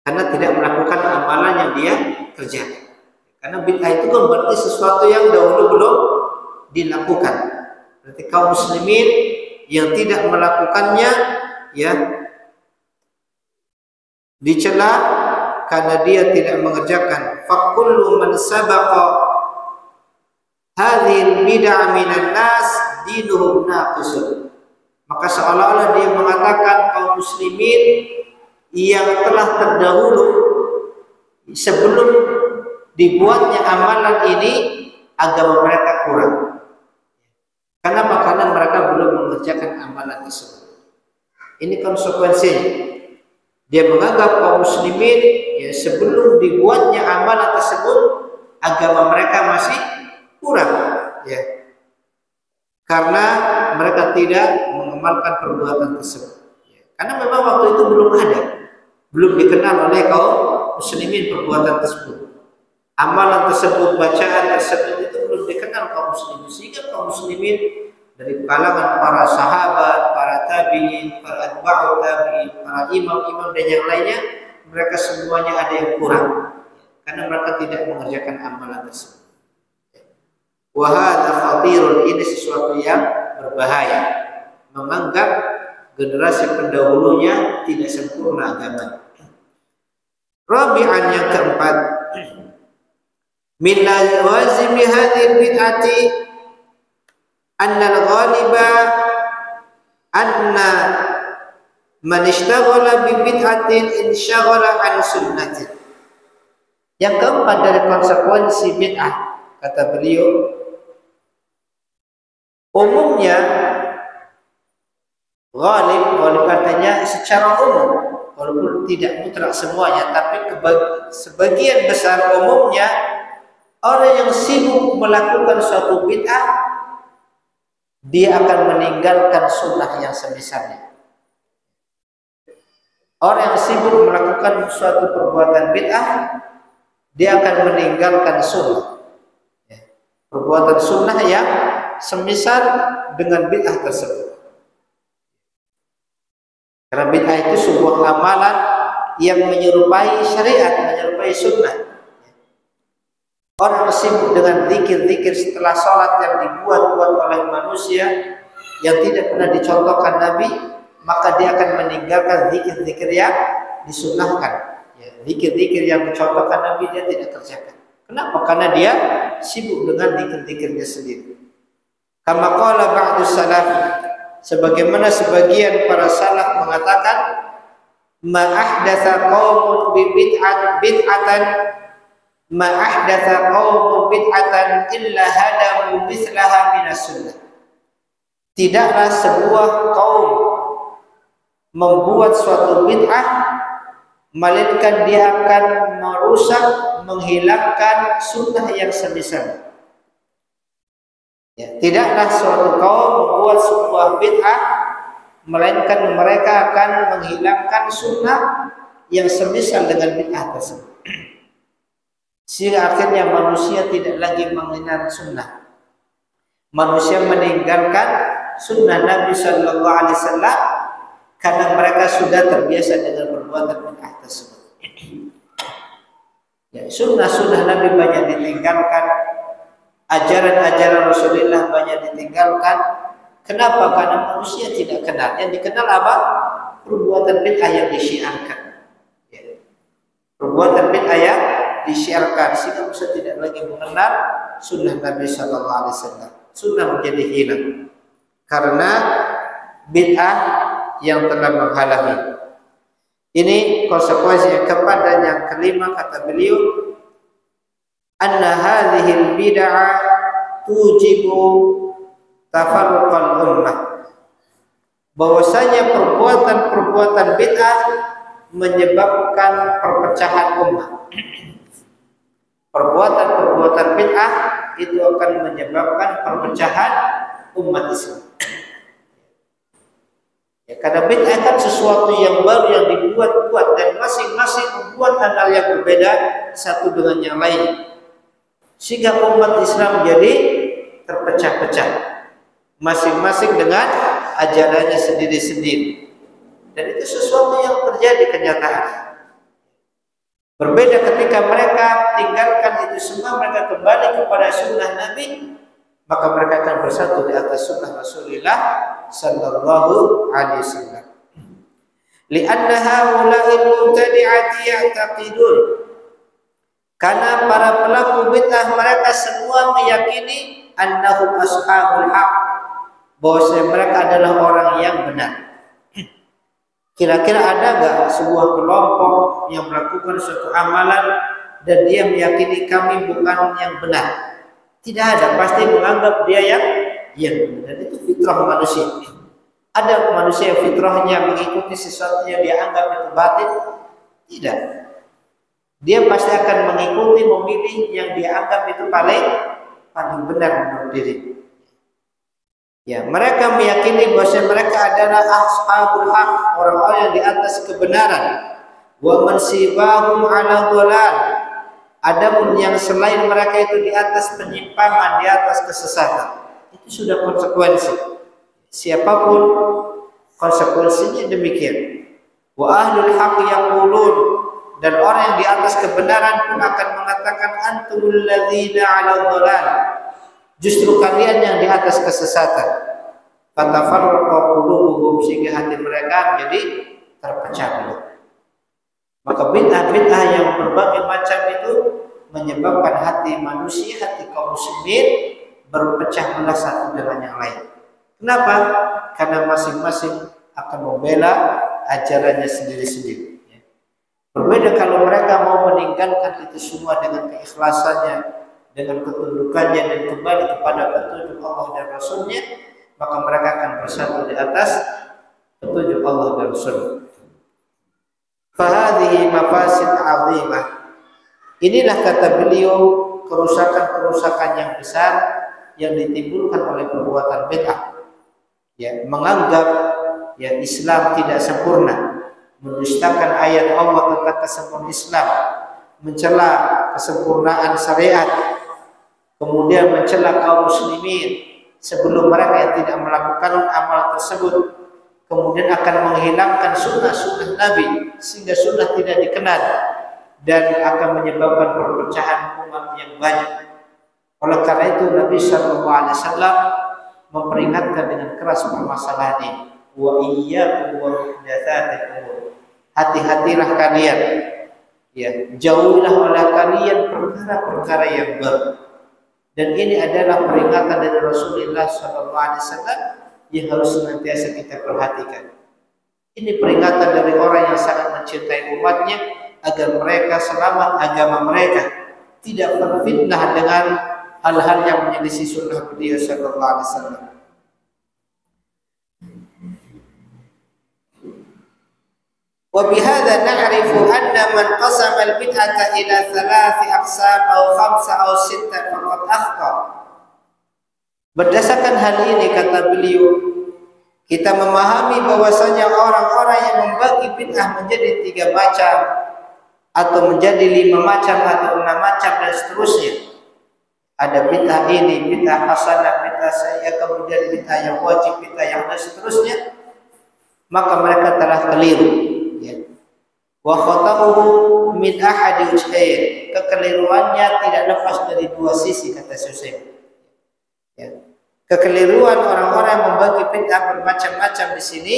karena tidak melakukan amalan yang dia kerjakan. Karena bid'ah itu kan berarti sesuatu yang dahulu belum dilakukan. Berarti kaum muslimin yang tidak melakukannya ya dicela karena dia tidak mengerjakan. Fakullu man sabaqa hadhil bid'ah minan nas dinuhum naqisun. Maka seolah-olah dia mengatakan kaum muslimin yang telah terdahulu sebelum dibuatnya amalan ini agama mereka kurang. Kenapa? Karena mereka belum mengerjakan amalan tersebut. Ini konsekuensinya. Dia menganggap kaum muslimin ya sebelum dibuatnya amalan tersebut agama mereka masih kurang, ya, karena mereka tidak mengamalkan perbuatan tersebut. Ya. Karena memang waktu itu belum dikenal oleh kaum muslimin perbuatan tersebut, amalan tersebut, bacaan tersebut itu belum dikenal kaum muslimin, sehingga kaum muslimin dari kalangan para sahabat, para tabi'in, para atba'ut tabi'in, para imam-imam dan yang lainnya, mereka semuanya ada yang kurang, karena mereka tidak mengerjakan amalan tersebut. Wahada khatirun, ini sesuatu yang berbahaya, menganggap generasi pendahulunya tidak sempurna agama. Rabi'an, yang keempat, min lawazimi hadhil bid'ati anna al-ghaliba anna man ishtaghala bi bid'atin insyaghala an sunnatin. Yang keempat dari konsekuensi bid'ah, kata beliau, umumnya ghalib artinya secara umum, walaupun tidak mutlak semuanya, tapi sebagian besar umumnya orang yang sibuk melakukan suatu bid'ah, dia akan meninggalkan sunnah yang semisalnya. Orang yang sibuk melakukan suatu perbuatan bid'ah, dia akan meninggalkan sunnah, perbuatan sunnah yang semisal dengan bid'ah tersebut. Karena bid'ah itu sebuah amalan yang menyerupai syariat, menyerupai sunnah. Orang sibuk dengan zikir-zikir setelah sholat yang dibuat-buat oleh manusia yang tidak pernah dicontohkan Nabi, maka dia akan meninggalkan zikir-zikir yang disunnahkan. Zikir-zikir yang dicontohkan Nabi dia tidak kerjakan. Kenapa? Karena dia sibuk dengan zikir-zikirnya sendiri. Kama qala ba'du salaf, sebagaimana sebagian para salaf mengatakan, ma ahdatsa qaumun bi bid'atan ma ahdatsa qaumun bid'atan illa hadamu mithlaha minas sunnah. Tidaklah sebuah kaum membuat suatu bid'ah melainkan dia akan merusak, menghilangkan sunnah yang semisal. Ya, tidaklah suatu kaum membuat sebuah bid'ah melainkan mereka akan menghilangkan sunnah yang semisal dengan bid'ah tersebut. Sehingga akhirnya manusia tidak lagi mengenal sunnah. Manusia meninggalkan sunnah Nabi Sallallahu Alaihi Wasallam karena mereka sudah terbiasa dengan perbuatan bid'ah tersebut. Ya, sunnah-sunnah Nabi banyak ditinggalkan, ajaran-ajaran Rasulullah banyak ditinggalkan. Kenapa? Karena manusia tidak kenal. Yang dikenal apa? Perbuatan bid'ah yang disyiarkan. Ya. Perbuatan bid'ah yang disyiarkan, sehingga manusia tidak lagi mengenal sunnah Nabi Sallallahu Alaihi Wasallam. Sunnah menjadi hilang karena bid'ah yang telah menghalangi. Ini konsekuensi yang keempat. Dan yang kelima, kata beliau, anna hadhil bid'ah tujibu tafarruqal ummah, bahwasanya perbuatan-perbuatan bid'ah menyebabkan perpecahan umat. Perbuatan-perbuatan bid'ah itu akan menyebabkan perpecahan umat Islam. Ya, karena bid'ah kan sesuatu yang baru yang dibuat-buat, dan masing-masing membuat hal yang berbeda satu dengan yang lain, sehingga umat Islam jadi terpecah-pecah, masing-masing dengan ajarannya sendiri-sendiri. Dan itu sesuatu yang terjadi kenyataan. Berbeda ketika mereka tinggalkan itu semua, mereka kembali kepada sunnah Nabi, maka mereka akan bersatu di atas sunnah Rasulullah Sallallahu Alaihi Wasallam. Lianna haula'il mubtadi'ati ya'taqidun, karena para pelaku bid'ah mereka semua meyakini annahum ashabul haq, bahwa mereka adalah orang yang benar. Kira-kira ada nggak sebuah kelompok yang melakukan suatu amalan dan dia meyakini kami bukan yang benar? Tidak ada, pasti menganggap dia yang benar. Dan itu fitrah manusia. Ada manusia yang fitrahnya mengikuti sesuatu yang dia anggap itu batil? Tidak. Dia pasti akan mengikuti, memilih yang dia anggap itu paling benar menurut diri. Ya, mereka meyakini bahwa mereka adalah ashabul haq, orang-orang yang di atas kebenaran. Wa man sibahum ala dhalal, adapun yang selain mereka itu di atas penyimpangan, di atas kesesatan. Itu sudah konsekuensi. Siapapun konsekuensinya demikian. Wa ahlul haq yaqulun, dan orang yang di atas kebenaran pun akan mengatakan antumul ladzina ala dhalal, justru kalian yang di atas kesesatan. Fatafarraqu qulubuhum, sehingga hati mereka menjadi terpecah belah. Maka bid'ah-bid'ah yang berbagai macam itu menyebabkan hati manusia, hati kaum muslimin berpecah belah satu dengan yang lain. Kenapa? Karena masing-masing akan membela ajarannya sendiri-sendiri. Berbeda kalau mereka mau meninggalkan itu semua dengan keikhlasannya, dengan ketundukannya, dan kembali kepada petunjuk Allah dan Rasulnya, maka mereka akan bersatu di atas petunjuk Allah dan Rasul. Fahadhihi mafasid azimah. Inilah, kata beliau, kerusakan-kerusakan yang besar yang ditimbulkan oleh perbuatan bid'ah. Ya, menganggap ya Islam tidak sempurna, mendustakan ayat Allah tentang kesempurnaan Islam, mencela kesempurnaan syariat, kemudian mencela kaum muslimin sebelum mereka yang tidak melakukan amal tersebut, kemudian akan menghilangkan sunnah-sunnah Nabi sehingga sunnah tidak dikenal, dan akan menyebabkan perpecahan umat yang banyak. Oleh karena itu Nabi Sallallahu Alaihi Wasallam memperingatkan dengan keras permasalahan ini. Wa iyyakum wa muhdatsatil umur, hati-hatilah kalian, ya, jauhilah oleh kalian perkara-perkara yang baru. Dan ini adalah peringatan dari Rasulullah Sallallahu Alaihi Wasallam yang harus senantiasa kita perhatikan. Ini peringatan dari orang yang sangat mencintai umatnya agar mereka selamat agama mereka, tidak terfitnah dengan hal-hal yang menyelisih sunnah beliau Sallallahu Alaihi Wasallam. Wa bihadza na'rifu anna man qasama al-bid'ata ila 3 aqsam aw 5 aw 6 faqad akhta. Berdasarkan hal ini, kata beliau, kita memahami bahwasanya orang-orang yang membagi bid'ah menjadi 3 macam atau menjadi 5 macam atau 6 macam dan seterusnya. Ada bid'ah ini, bid'ah hasanah, bid'ah sayyi'ah, kemudian bid'ah yang wajib, bid'ah yang dan seterusnya. Maka mereka telah keliru. Ya. Wa khata'uhu min ahadi wajhain. Kekeliruannya tidak lepas dari dua sisi, kata Syekh. Ya. Kekeliruan orang-orang yang membagi bid'ah bermacam-macam di sini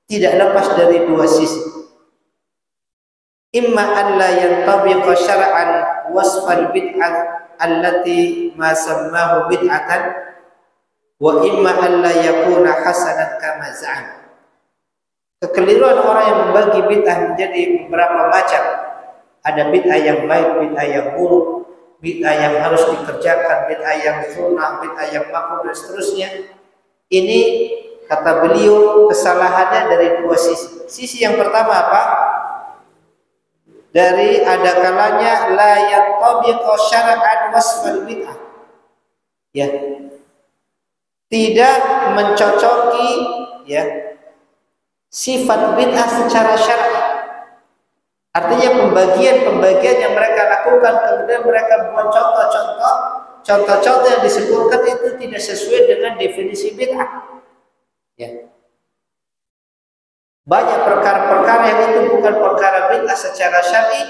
tidak lepas dari dua sisi. Imma an la yantabiqa syar'an wasfal bid'ah allati ma sammahu bid'atan wa imma an la yakuna hasanan kama za'am. Kekeliruan orang yang membagi bid'ah menjadi beberapa macam. Ada bid'ah yang baik, bid'ah yang buruk, bid'ah yang harus dikerjakan, bid'ah yang sunnah, bid'ah yang makruh dan seterusnya. Ini kata beliau kesalahannya dari dua sisi. Sisi yang pertama apa? Dari ada kalanya la yantabiqu syar'an wasfal bid'ah. Ya. Tidak mencocoki ya sifat bid'ah secara syar'i. Artinya pembagian yang mereka lakukan kemudian mereka buat contoh-contoh yang disebutkan itu tidak sesuai dengan definisi bid'ah. Ya. Banyak perkara-perkara yang itu bukan perkara bid'ah secara syar'i,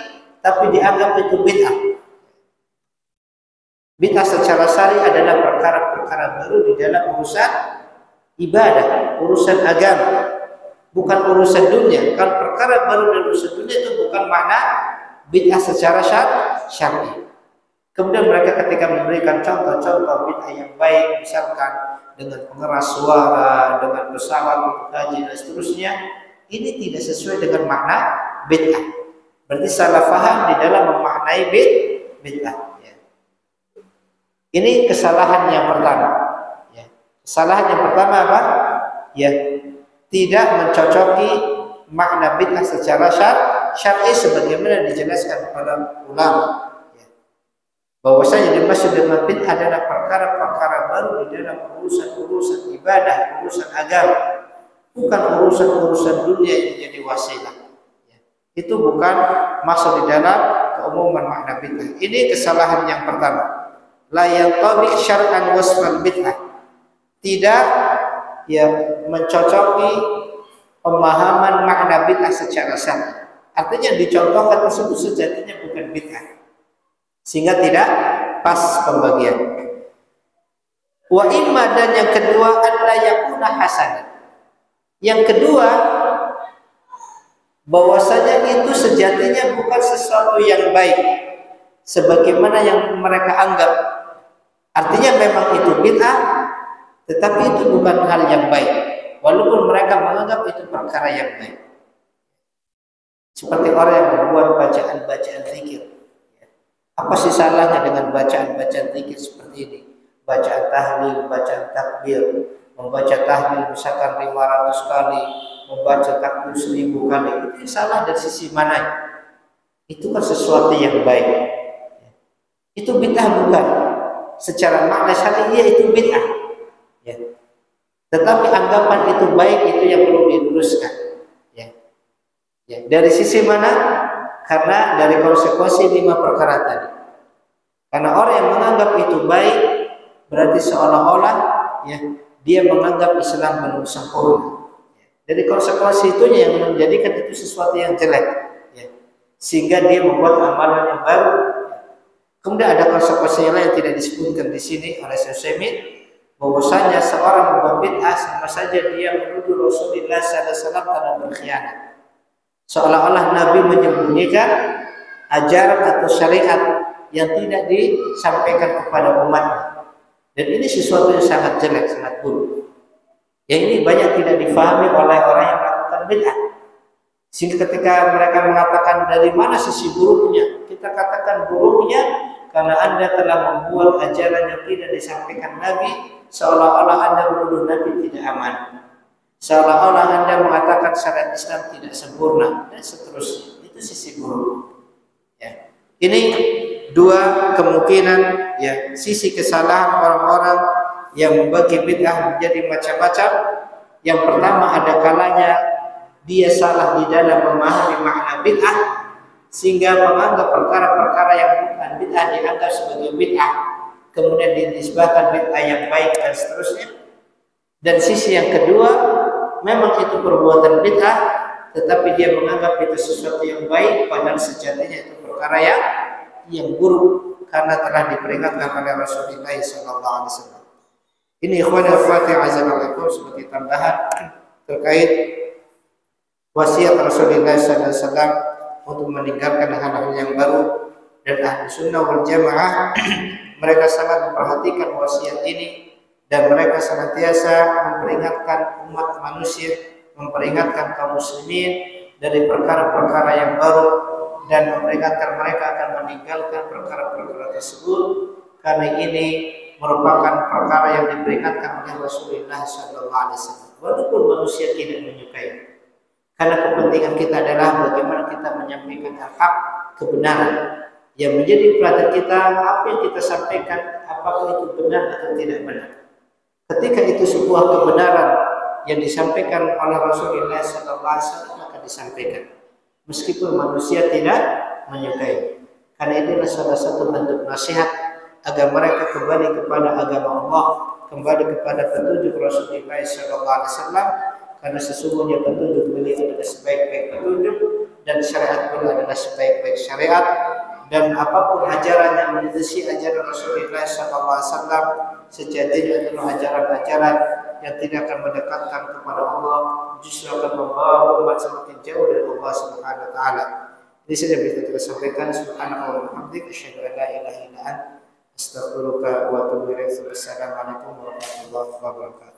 tapi dianggap itu bid'ah. Bid'ah secara syar'i adalah perkara-perkara baru di dalam urusan ibadah, urusan agama, bukan urusan dunia. Kalau perkara baru dalam urusan dunia itu bukan makna bid'ah secara syar'i. Kemudian mereka ketika memberikan contoh-contoh bid'ah yang baik, misalkan dengan pengeras suara, dengan pesawat untuk haji dan seterusnya, ini tidak sesuai dengan makna bid'ah. Berarti salah faham di dalam memaknai bid'ah. Ya. Ini kesalahan yang pertama. Ya. Kesalahan yang pertama apa? Ya, tidak mencocoki makna bid'ah secara syar'i sebagaimana dijelaskan oleh ulama. Bahwasanya dimaksud dengan bid'ah adalah perkara-perkara baru di dalam urusan-urusan ibadah, urusan agama, bukan urusan-urusan dunia yang jadi wasilah. Ya. Itu bukan masuk di dalam keumuman makna bid'ah. Ini kesalahan yang pertama. La yantabiq syar'an wasfal bid'ah. Tidak ya mencocoki pemahaman makna bid'ah secara syar'i. Artinya dicontohkan tersebut sejatinya bukan bid'ah. Sehingga tidak pas pembagian. Wa imma dan yang kedua alla yakuna hasanan. Yang kedua bahwasanya itu sejatinya bukan sesuatu yang baik sebagaimana yang mereka anggap. Artinya memang itu bid'ah, tetapi itu bukan hal yang baik walaupun mereka menganggap itu perkara yang baik. Seperti orang yang membuat bacaan-bacaan zikir. Apa sih salahnya dengan bacaan-bacaan zikir seperti ini? Bacaan tahlil, bacaan takbir, membaca tahlil misalkan 500 kali, membaca takbir 1000 kali. Itu salah dari sisi mana? Itu kan sesuatu yang baik. Itu bid'ah bukan? Secara makna syar'i itu bid'ah. Ya. Tetapi anggapan itu baik itu yang perlu diluruskan. Ya. Ya. Dari sisi mana? Karena dari konsekuensi 5 perkara tadi. Karena orang yang menganggap itu baik berarti seolah-olah ya dia menganggap Islam belum sempurna. Dari konsekuensi itunya yang menjadikan itu sesuatu yang jelek. Ya. Sehingga dia membuat amalan yang baru. Kemudian ada konsekuensi lain yang tidak disebutkan di sini oleh Syekh bahwasanya seorang membuat bid'ah sama saja dia menuduh Rasulullah sallallahu alaihi wasallam karena berkhianat. Seolah-olah Nabi menyembunyikan ajaran atau syariat yang tidak disampaikan kepada umatnya. Dan ini sesuatu yang sangat jelek, sangat buruk. Yang ini banyak tidak difahami oleh orang yang melakukan bid'ah. Sehingga ketika mereka mengatakan dari mana sisi buruknya, kita katakan buruknya karena Anda telah membuat ajaran yang tidak disampaikan Nabi, seolah-olah Anda menuduh Nabi tidak aman. Seolah-olah Anda mengatakan syariat Islam tidak sempurna dan seterusnya. Itu sisi buruk. Ya. Ini dua kemungkinan ya sisi kesalahan orang-orang yang membagi bid'ah menjadi macam-macam. Yang pertama ada kalanya dia salah di dalam memahami makna bid'ah sehingga menganggap perkara-perkara yang bukan bid'ah dianggap sebagai bid'ah, kemudian dinisbahkan bid'ah yang baik dan seterusnya. Dan sisi yang kedua memang itu perbuatan bid'ah, tetapi dia menganggap itu sesuatu yang baik, padahal sejatinya itu perkara yang buruk karena telah diperingatkan oleh Rasulullah SAW. Ini ikhwan dan akhwat yang azza wa jalla sebagai tambahan terkait wasiat Rasulullah SAW untuk meninggalkan hal-hal yang baru, dan ahli sunnah wal jamaah mereka sangat memperhatikan wasiat ini dan mereka senantiasa memperingatkan umat manusia, memperingatkan kaum muslimin dari perkara-perkara yang baru dan memperingatkan mereka akan meninggalkan perkara-perkara tersebut karena ini merupakan perkara yang diperingatkan oleh Rasulullah SAW. Walaupun manusia tidak menyukai, karena kepentingan kita adalah bagaimana kita menyampaikan hak kebenaran. Yang menjadi perhatian kita, apa yang kita sampaikan, apakah itu benar atau tidak benar. Ketika itu sebuah kebenaran yang disampaikan oleh Rasulullah SAW, maka disampaikan, meskipun manusia tidak menyukai. Karena inilah salah satu bentuk nasihat agar mereka kembali kepada agama Allah, kembali kepada petunjuk Rasulullah SAW. Karena sesungguhnya petunjuk beliau adalah sebaik-baik petunjuk dan syariat beliau adalah sebaik-baik syariat, dan apapun ajaran yang menyelisih ajaran Rasulullah SAW sejatinya adalah ajaran-ajaran yang tidak akan mendekatkan kepada Allah, justru akan membawa umat semakin jauh dari Allah Subhanahu wa taala. Ini saja bisa kita sampaikan. Subhanallah wa bihamdihi, asyhadu an la ilaha illa anta, astaghfiruka wa atubu ilaik. Wassalamualaikum warahmatullahi wabarakatuh.